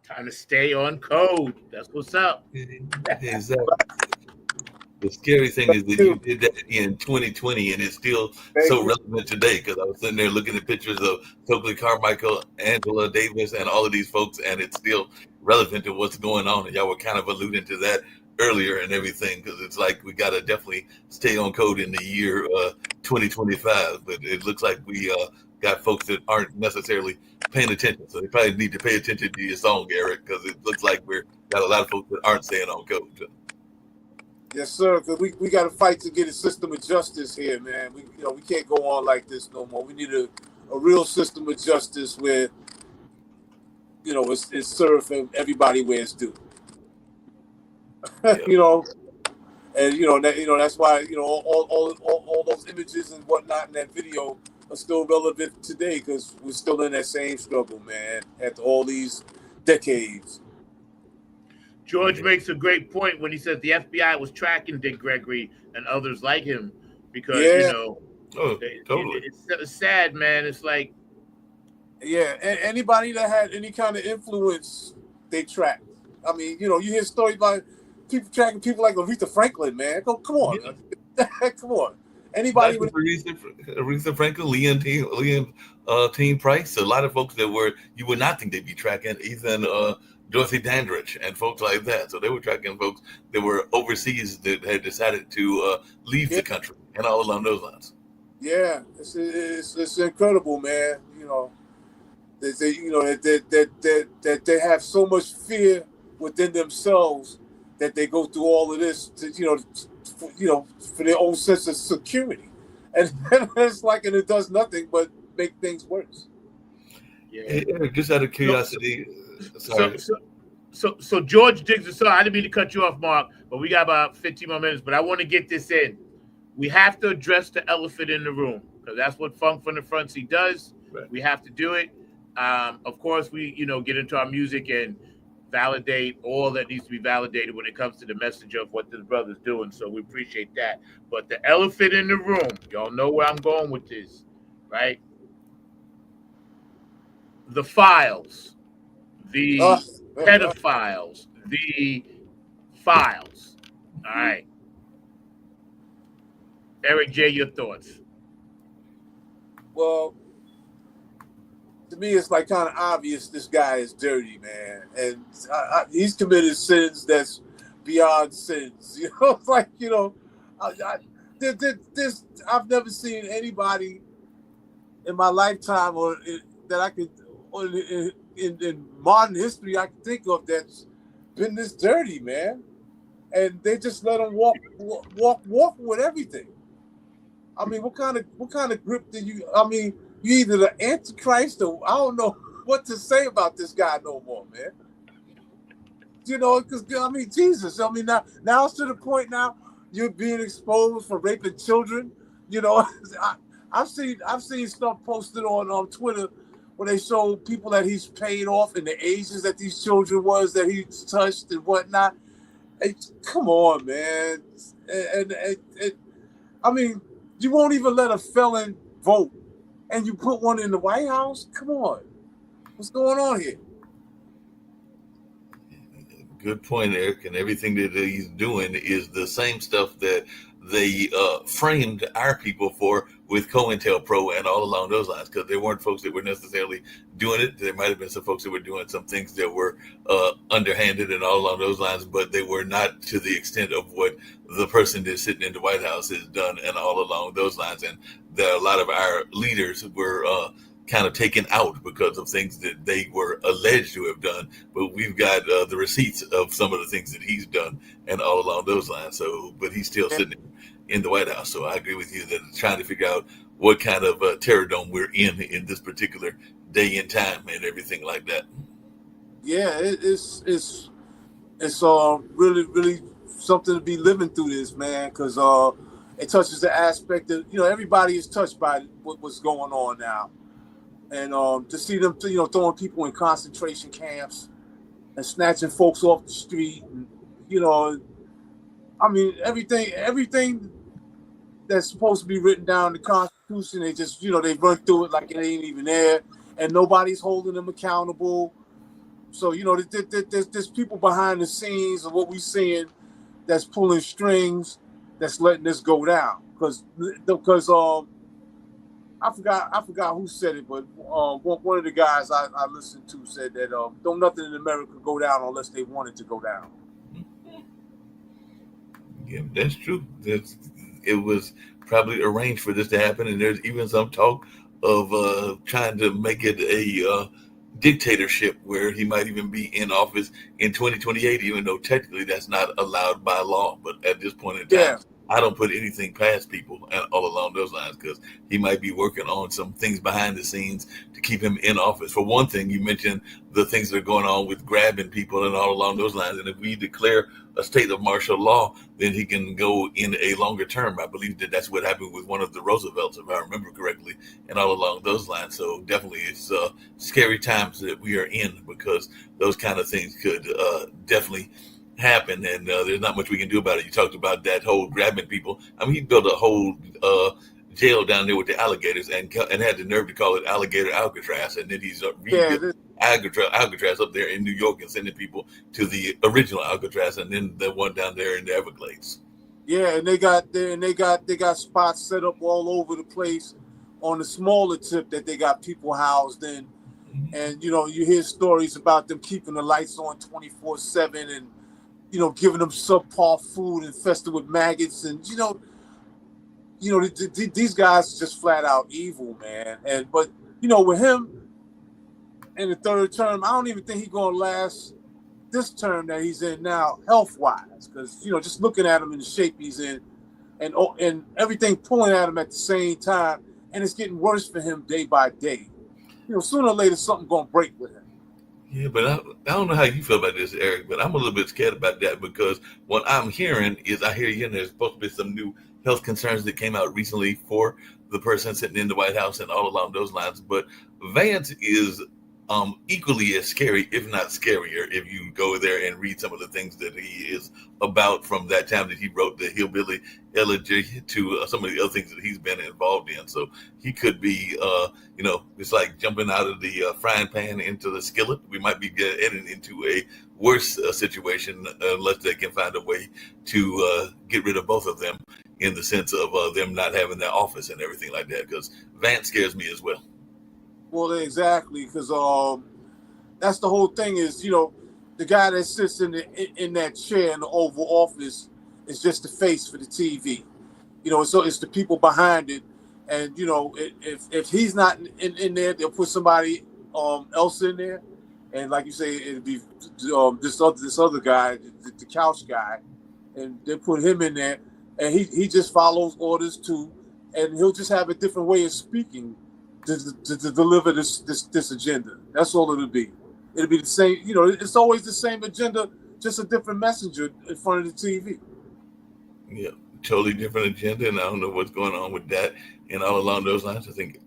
Time to stay on code. That's what's up. Exactly. The scary thing is that you did that in 2020, and it's still so relevant today. Because I was sitting there looking at pictures of Stokely Carmichael, Angela Davis, and all of these folks, and it's still relevant to what's going on. And y'all were kind of alluding to that earlier and everything, because it's like we got to definitely stay on code in the year 2025. But it looks like we got folks that aren't necessarily paying attention, so they probably need to pay attention to your song, Eric, because it looks like we're got a lot of folks that aren't staying on code. Yes, sir. Because we got to fight to get a system of justice here, man. We can't go on like this no more. We need a real system of justice where it's served everybody where it's due. Yeah. And that's why all those images and whatnot in that video are still relevant today, because we're still in that same struggle, man. After all these decades. George makes a great point when he says the FBI was tracking Dick Gregory and others like him because totally. It's sad, man. It's like anybody that had any kind of influence, they tracked. I mean, you hear stories about people tracking people like Aretha Franklin, man. Come on, come on. Anybody with Aretha Franklin, Leon Team Price, a lot of folks that you would not think they'd be tracking, even Dorothy Dandridge and folks like that. So they were tracking folks that were overseas that had decided to leave the country and all along those lines. Yeah, it's incredible, man. That they have so much fear within themselves that they go through all of this to, for their own sense of security, and it's like, and it does nothing but make things worse. Yeah. Hey, Eric, just out of curiosity. So George digs us up. I didn't mean to cut you off, Mark, but we got about 15 more minutes. But I want to get this in. We have to address the elephant in the room, because that's what Funk from the Front Seat does. Right. We have to do it. Of course, we get into our music and validate all that needs to be validated when it comes to the message of what this brother's doing. So we appreciate that. But the elephant in the room, y'all know where I'm going with this, right? The files, the pedophiles, the files. All right. Eric J., your thoughts? Well, to me, it's like kind of obvious this guy is dirty, man, and he's committed sins that's beyond sins. It's like I've never seen anybody in my lifetime that I could, in modern history, I can think of that's been this dirty, man. And they just let him walk with everything. I mean, what kind of grip do you? I mean, you either the Antichrist or I don't know what to say about this guy no more, man. Because I mean, Jesus. I mean, now it's to the point now you're being exposed for raping children. I've seen stuff posted on Twitter where they show people that he's paid off and the ages that these children was that he touched and whatnot. Come on, man. And I mean, you won't even let a felon vote, and you put one in the White House? Come on. What's going on here? Good point, Eric. And everything that he's doing is the same stuff that they framed our people for with COINTELPRO and all along those lines, because there weren't folks that were necessarily doing it. There might have been some folks that were doing some things that were underhanded and all along those lines, but they were not to the extent of what the person that's sitting in the White House has done and all along those lines. And there are a lot of our leaders were kind of taken out because of things that they were alleged to have done. But we've got the receipts of some of the things that he's done and all along those lines. So, but he's still sitting in the White House. So I agree with you that it's trying to figure out what kind of terror dome we're in this particular day and time and everything like that. Yeah, it's really something to be living through this, man, because it touches the aspect of, everybody is touched by what's going on now. And to see them, throwing people in concentration camps and snatching folks off the street, and, I mean, everything that's supposed to be written down in the Constitution, they just, they run through it like it ain't even there, and nobody's holding them accountable. So, there's people behind the scenes of what we're seeing that's pulling strings, that's letting this go down. Because I forgot who said it, but one of the guys I listened to said that don't nothing in America go down unless they want it to go down. Yeah, that's true. It was probably arranged for this to happen, and there's even some talk of trying to make it a dictatorship where he might even be in office in 2028, even though technically that's not allowed by law. But at this point in time, I don't put anything past people and all along those lines, because he might be working on some things behind the scenes to keep him in office. For one thing, you mentioned the things that are going on with grabbing people and all along those lines. And if we declare a state of martial law, then he can go in a longer term. I believe that that's what happened with one of the Roosevelts, if I remember correctly, and all along those lines. So definitely it's scary times that we are in, because those kind of things could definitely happen, and there's not much we can do about it. You talked about that whole grabbing people. I mean, he built a whole jail down there with the alligators and had the nerve to call it Alligator Alcatraz, and then he's rebuilt Alcatraz up there in New York and sending people to the original Alcatraz, and then the one down there in the Everglades. Yeah, and they got spots set up all over the place on the smaller tip that they got people housed in, and you hear stories about them keeping the lights on 24/7 and giving them subpar food infested with maggots, and these guys are just flat out evil, man. But with him in the third term, I don't even think he's gonna last this term that he's in now, health wise, because just looking at him in the shape he's in, and everything pulling at him at the same time, and it's getting worse for him day by day. Sooner or later something gonna break with him. Yeah, but I don't know how you feel about this, Eric, but I'm a little bit scared about that, because what I'm hearing is there's supposed to be some new health concerns that came out recently for the person sitting in the White House and all along those lines. But Vance is equally as scary, if not scarier, if you go there and read some of the things that he is about from that time that he wrote the Hillbilly Elegy to some of the other things that he's been involved in. So he could be, it's like jumping out of the frying pan into the skillet. We might be heading into a worse situation unless they can find a way to get rid of both of them, in the sense of them not having their office and everything like that, because Vance scares me as well. Well, exactly, because that's the whole thing is, the guy that sits in that chair in the Oval Office is just the face for the TV. So it's the people behind it. And, if he's not in there, they'll put somebody else in there. And like you say, it'd be this other guy, the couch guy, and they put him in there, and he just follows orders too, and he'll just have a different way of speaking to deliver this agenda. That's all it'll be. It'll be the same, it's always the same agenda, just a different messenger in front of the TV. Yeah, totally different agenda, and I don't know what's going on with that and all along those lines. I think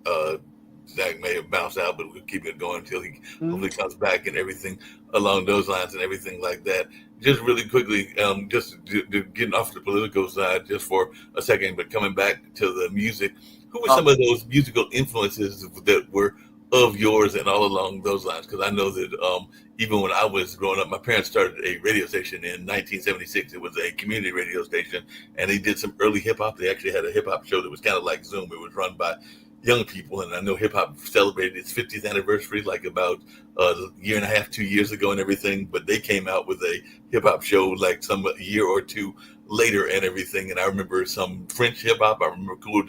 Zach may have bounced out, but we'll keep it going until he hopefully comes back and everything along those lines and everything like that. Just really quickly, just getting off the political side just for a second, but coming back to the music, who were some of those musical influences that were of yours and all along those lines? Because I know that even when I was growing up, my parents started a radio station in 1976. It was a community radio station, and they did some early hip hop. They actually had a hip hop show that was kind of like Zoom. It was run by young people, and I know hip hop celebrated its 50th anniversary like about a year and a half, 2 years ago and everything, but they came out with a hip hop show like some year or two later and everything. And I remember some French hip hop. I remember Cool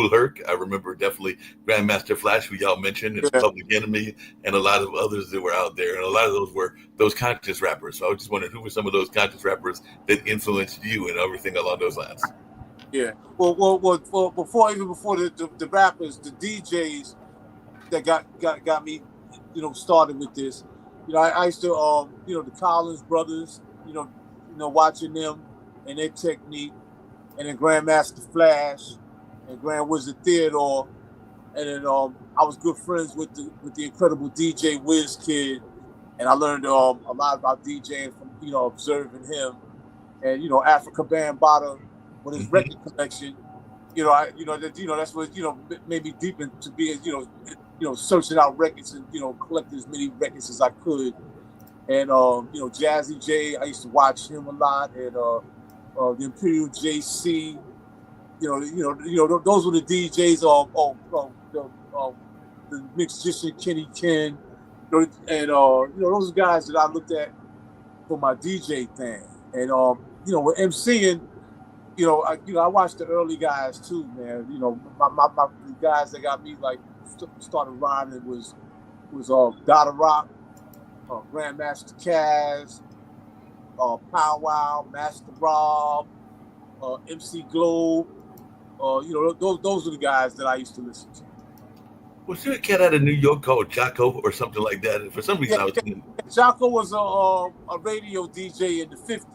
Herc. I remember definitely Grandmaster Flash, who y'all mentioned, and Public Enemy, and a lot of others that were out there. And a lot of those were those conscious rappers. So I was just wondering, who were some of those conscious rappers that influenced you and everything along those lines? Yeah. Well, before the rappers, the DJs that got me, started with this. I used to, the Collins brothers, watching them and their technique, and then Grandmaster Flash and Grand Wizard Theodore, and then I was good friends with the incredible DJ Wiz Kid, and I learned a lot about DJing from observing him, and Africa Bambaataa with his record collection. That's what made me deep into being searching out records and collecting as many records as I could. And Jazzy J, I used to watch him a lot, and the Imperial JC. Those were the DJs. The musician Kenny Ken, and those are guys that I looked at for my DJ thing. And with MCing, I watched the early guys too, man. The guys that got me like started rhyming was Dada Rock, Grandmaster Caz, Pow Wow, Master Rob, MC Globe. Those are the guys that I used to listen to. Was there a cat out of New York called Jocko or something like that? For some reason, I was thinking Jocko was a radio DJ in the 50s.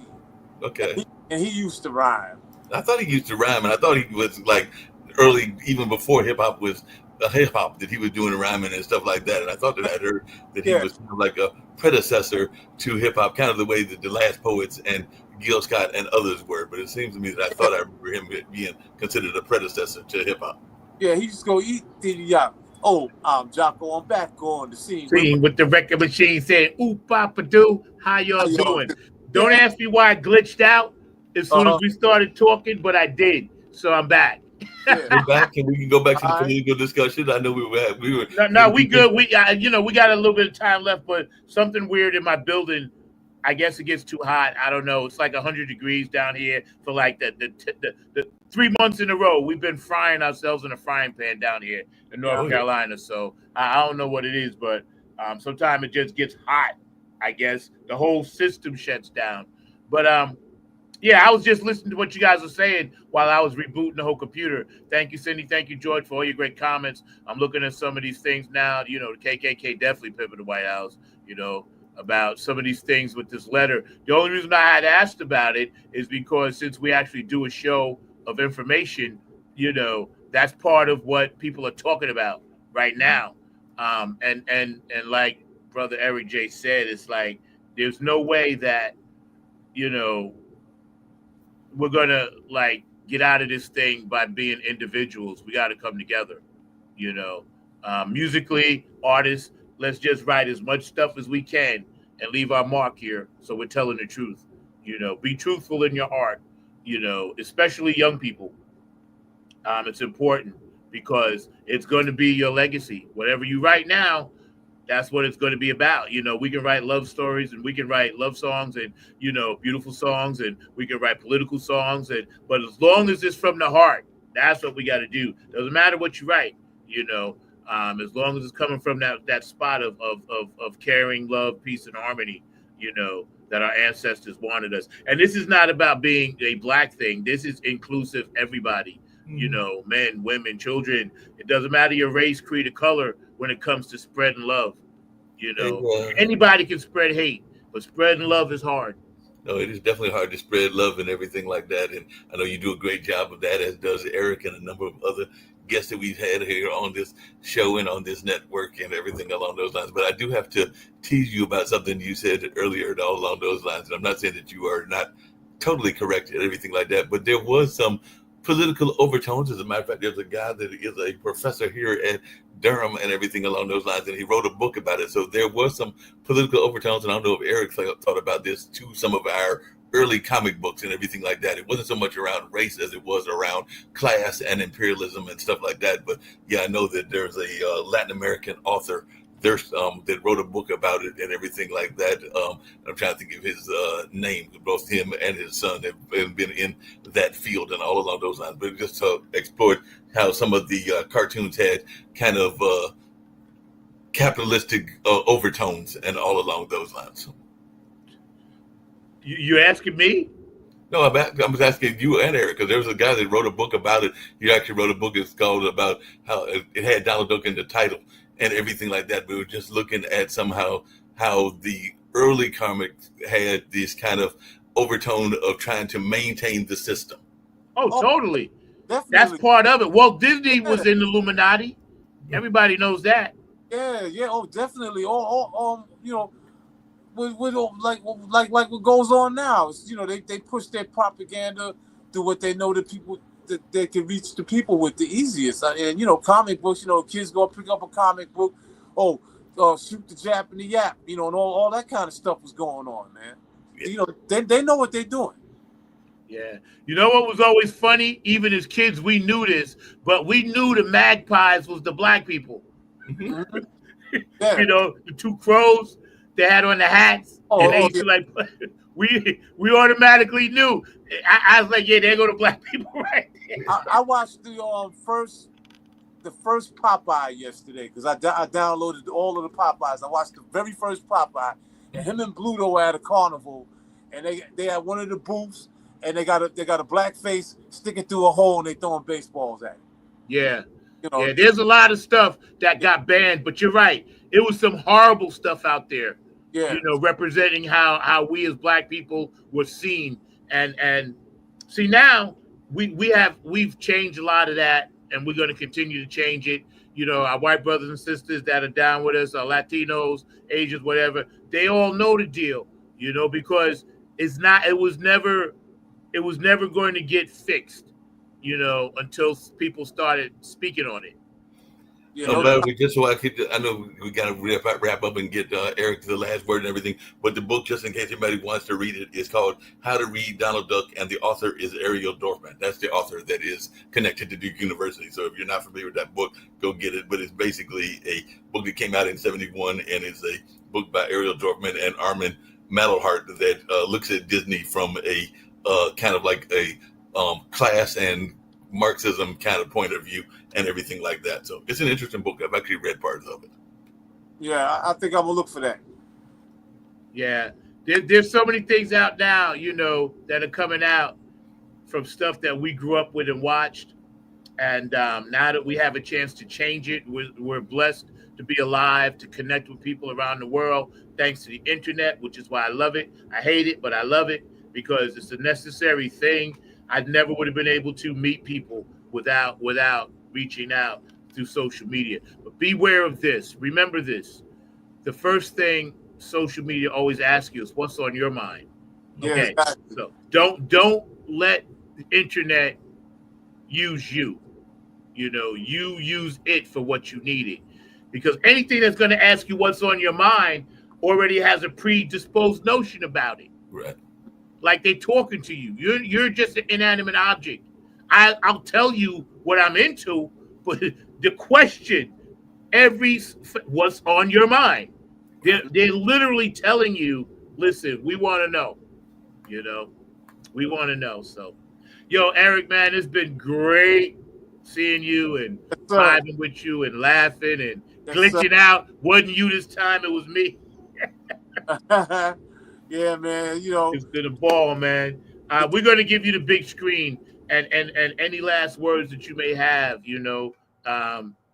Okay. And he used to rhyme. I thought he used to rhyme, and I thought he was like early, even before hip hop was hip hop, that he was doing rhyming and stuff like that. And I thought that I'd heard that he was kind of like a predecessor to hip hop, kind of the way that the Last Poets and Gil Scott and others were. But it seems to me that I thought I remember him being considered a predecessor to hip hop. Yeah, he used to go eat the Jocko, I'm back on the scene. With the record machine saying, "Ooh, Papa Doo, how y'all doing?" Don't ask me why I glitched out as soon as we started talking, but I did. So I'm back. We're back, and we can go back to the political discussion. I know we were. No, we good. We got a little bit of time left, but something weird in my building. I guess it gets too hot. I don't know. It's like 100 degrees down here for like the 3 months in a row. We've been frying ourselves in a frying pan down here in North Carolina. So I don't know what it is, but sometimes it just gets hot. I guess the whole system shuts down. But yeah, I was just listening to what you guys were saying while I was rebooting the whole computer. Thank you, Cindy. Thank you, George, for all your great comments. I'm looking at some of these things now. The KKK definitely pivoted the White House, about some of these things with this letter. The only reason I had asked about it is because since we actually do a show of information, that's part of what people are talking about right now. And like Brother Eric J said, it's like there's no way that, we're going to like get out of this thing by being individuals. We got to come together, musically, artists. Let's just write as much stuff as we can and leave our mark here. So we're telling the truth, be truthful in your art, especially young people. It's important because it's going to be your legacy. Whatever you write now, that's what it's going to be about. We can write love stories and we can write love songs and, beautiful songs, and we can write political songs. But as long as it's from the heart, that's what we got to do. Doesn't matter what you write, as long as it's coming from that spot of caring, love, peace, and harmony, that our ancestors wanted us. And this is not about being a black thing. This is inclusive, everybody, men, women, children. It doesn't matter your race, creed, or color when it comes to spreading love. Anybody can spread hate, but spreading love is hard. No, it is definitely hard to spread love and everything like that. And I know you do a great job of that, as does Eric and a number of other guests that we've had here on this show and on this network and everything along those lines. But I do have to tease you about something you said earlier and all along those lines. And I'm not saying that you are not totally correct and everything like that, but there was some political overtones. As a matter of fact, there's a guy that is a professor here at Durham and everything along those lines, and he wrote a book about it. So there was some political overtones, and I don't know if Eric thought about this to some of our early comic books and everything like that. It wasn't so much around race as it was around class and imperialism and stuff like that. But yeah, I know that there's a Latin American author that wrote a book about it and everything like that. I'm trying to think of his name. Both him and his son have been in that field and all along those lines. But just to explore how some of the cartoons had kind of capitalistic overtones and all along those lines. You asking me? No, I'm asking you and Eric, because there was a guy that wrote a book about it. He actually wrote a book. It's called about how it had Donald Duck in the title and everything like that. We were just looking at somehow how the early comics had this kind of overtone of trying to maintain the system. Oh, totally. Definitely. That's part of it. Walt Disney was in the Illuminati. Everybody knows that. Yeah. Oh, definitely. You know, with like what goes on now. It's, you know, they push their propaganda through what they know that people that they can reach the people with the easiest. And you know, comic books. You know, kids go pick up a comic book. Shoot the Jap and the Yap. You know, and all that kind of stuff was going on, man. Yeah. You know, they know what they're doing. Yeah. You know what was always funny? Even as kids, we knew this, but we knew the magpies was the black people. Mm-hmm. Yeah. You know, the two crows they had on the hats. And they used to like, we automatically knew. I was like, yeah, there go the black people right there. I watched the first Popeye yesterday because I downloaded all of the Popeyes. I watched the very first Popeye, and him and Bluto were at a carnival, and they had one of the booths. And they got a black face sticking through a hole, and they throwing baseballs at it. Yeah, you know, there's a lot of stuff that got banned, but you're right. It was some horrible stuff out there. Yeah, you know, representing how we as black people were seen, and see now we've changed a lot of that, and we're going to continue to change it. You know, our white brothers and sisters that are down with us, our Latinos, Asians, whatever, they all know the deal. You know, because it was never going to get fixed, you know, until people started speaking on it. You know, I know we got to wrap up and get Eric to the last word and everything. But the book, just in case anybody wants to read it, is called How to Read Donald Duck, and the author is Ariel Dorfman. That's the author that is connected to Duke University. So if you're not familiar with that book, go get it. But it's basically a book that came out in '71, and it's a book by Ariel Dorfman and Armin Mandelhart that looks at Disney from a kind of like a class and Marxism kind of point of view and everything like that. So it's an interesting book. I've actually read parts of it. Yeah, I think I'm gonna look for that. Yeah, there's so many things out now, you know, that are coming out from stuff that we grew up with and watched. And now that we have a chance to change it, we're blessed to be alive, to connect with people around the world, thanks to the internet, which is why I love it. I hate it, but I love it because it's a necessary thing. I never would have been able to meet people without reaching out through social media. But beware of this. Remember this. The first thing social media always asks you is what's on your mind. Okay. Yeah, exactly. So don't let the internet use you. You know, you use it for what you need it. Because anything that's going to ask you what's on your mind already has a predisposed notion about it. Right. Like they're talking to you. You're just an inanimate object. I'll tell you what I'm into, but the question, what's on your mind? They're literally telling you, listen, we want to know. You know, we want to know. So, yo, Eric, man, it's been great seeing you and vibing with you and laughing and glitching out. Wasn't you this time? It was me. Yeah, man. You know, it's been a ball, man. We're going to give you the big screen and any last words that you may have. You know,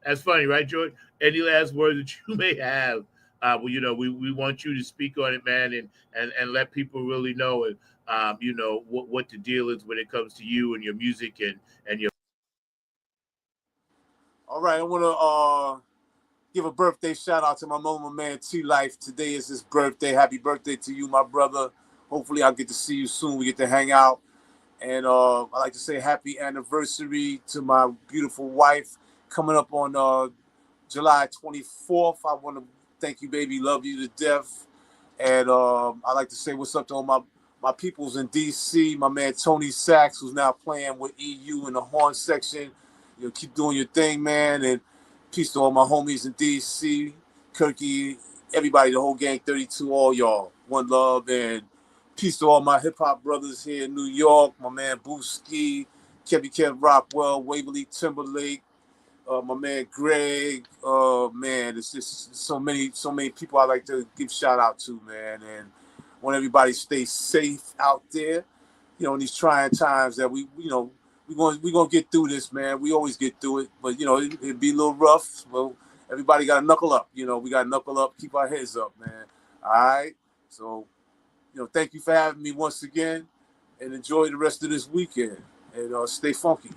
that's funny, right, George? Any last words that you may have well, we want you to speak on it, man, and let people really know it. What the deal is when it comes to you and your music and your. All right, I want to give a birthday shout out to my mama, man, T Life. Today is his birthday. Happy birthday to you, my brother. Hopefully, I'll get to see you soon. We get to hang out. And I'd like to say happy anniversary to my beautiful wife coming up on July 24th. I want to thank you, baby. Love you to death. And I'd like to say what's up to all my peoples in D.C., my man Tony Sachs, who's now playing with EU in the horn section. Keep doing your thing, man. And peace to all my homies in D.C., Kirky, everybody, the whole gang, 32, all y'all. One love, and peace to all my hip-hop brothers here in New York, my man Booski, Kev Rockwell, Waverly Timberlake, my man Greg. Man, it's just so many people I like to give shout out to, man. And want everybody to stay safe out there, in these trying times that we're gonna get through this, man. We always get through it, but it'd be a little rough. Well, everybody gotta knuckle up, we gotta knuckle up, keep our heads up, man. All right. So, thank you for having me once again, and enjoy the rest of this weekend, and stay funky.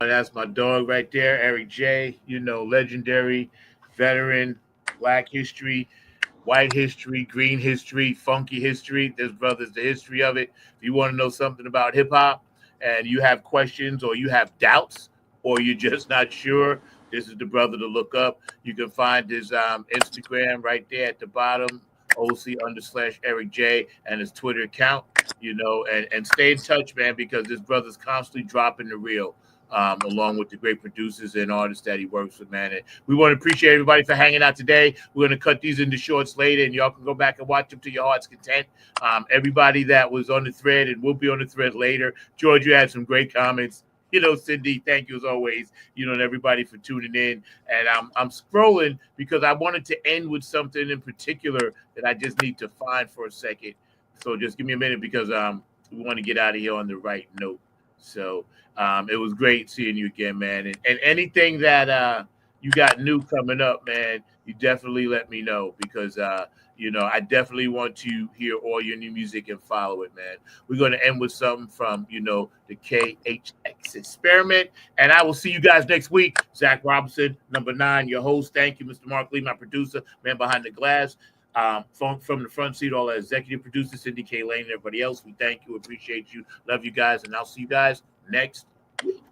That's my dog right there, Eric J. Legendary veteran, Black history, white history, green history, funky history. This brother's the history of it. If you want to know something about hip hop and you have questions or you have doubts or you're just not sure, this is the brother to look up. You can find his Instagram right there at the bottom, OC_Eric J, and his Twitter account, and stay in touch, man, because this brother's constantly dropping the reel. Along with the great producers and artists that he works with, man. And we want to appreciate everybody for hanging out today. We're going to cut these into shorts later, and y'all can go back and watch them to your heart's content. Everybody that was on the thread and will be on the thread later. George, you had some great comments. Cindy, thank you as always, and everybody for tuning in. And I'm scrolling because I wanted to end with something in particular that I just need to find for a second. So just give me a minute because we want to get out of here on the right note. So it was great seeing you again, man. And anything that you got new coming up, man, you definitely let me know because, I definitely want to hear all your new music and follow it, man. We're going to end with something from, the KHX Experiment. And I will see you guys next week. Zach Robinson, number 9, your host. Thank you, Mr. Mark Lee, my producer, man behind the glass. From the front seat, all our executive producers, Cindy K. Lane, and everybody else. We thank you, appreciate you, love you guys, and I'll see you guys next week.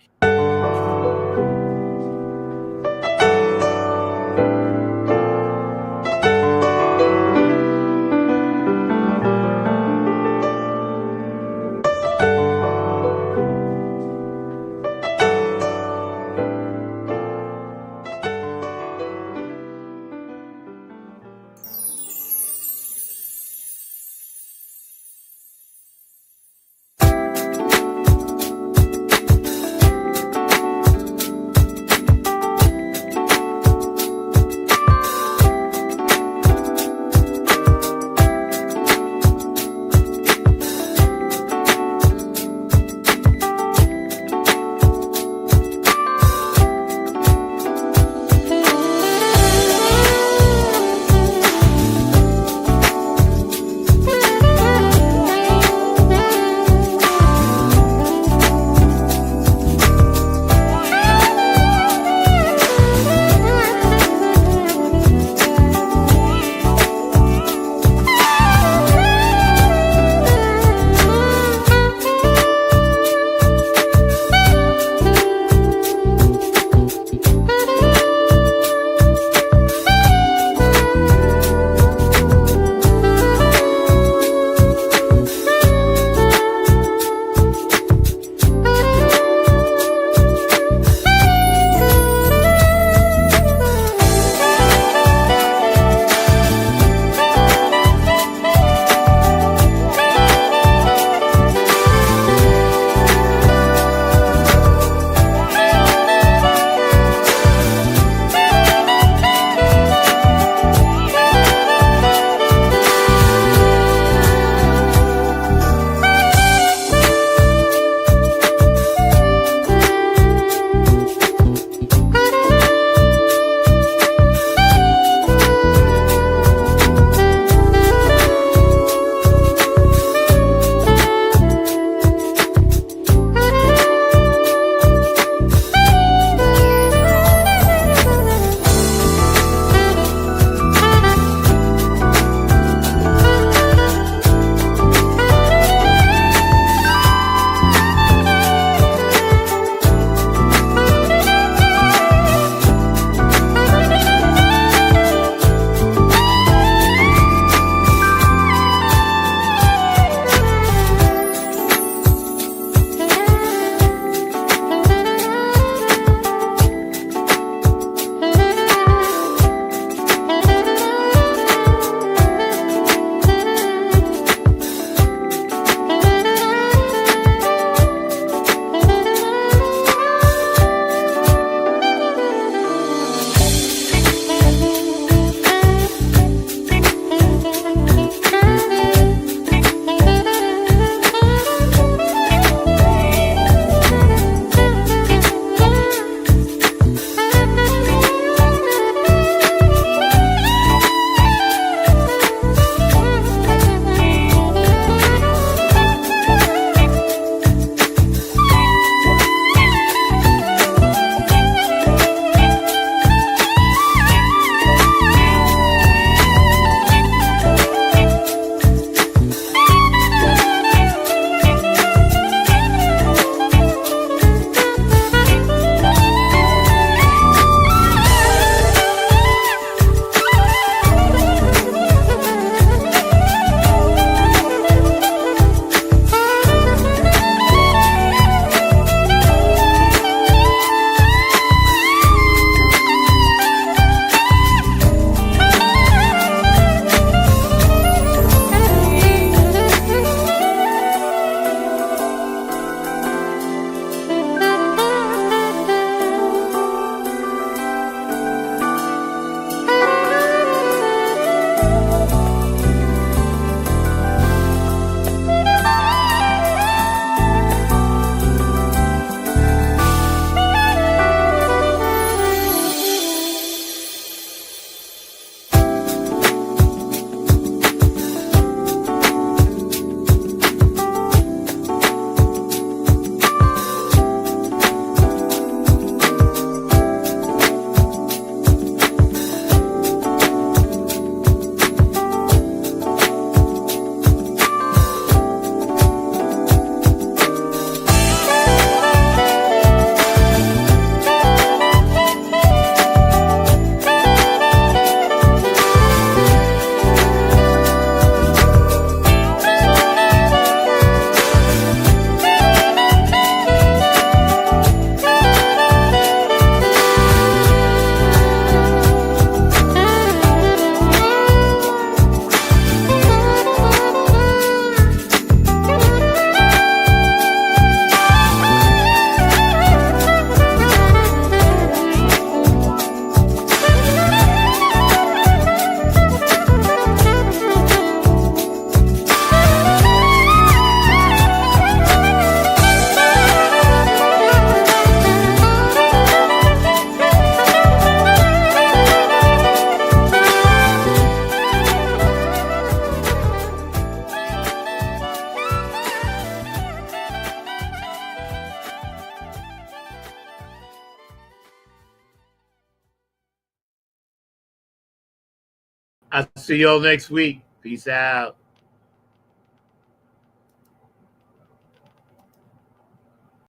I'll see y'all next week. Peace out.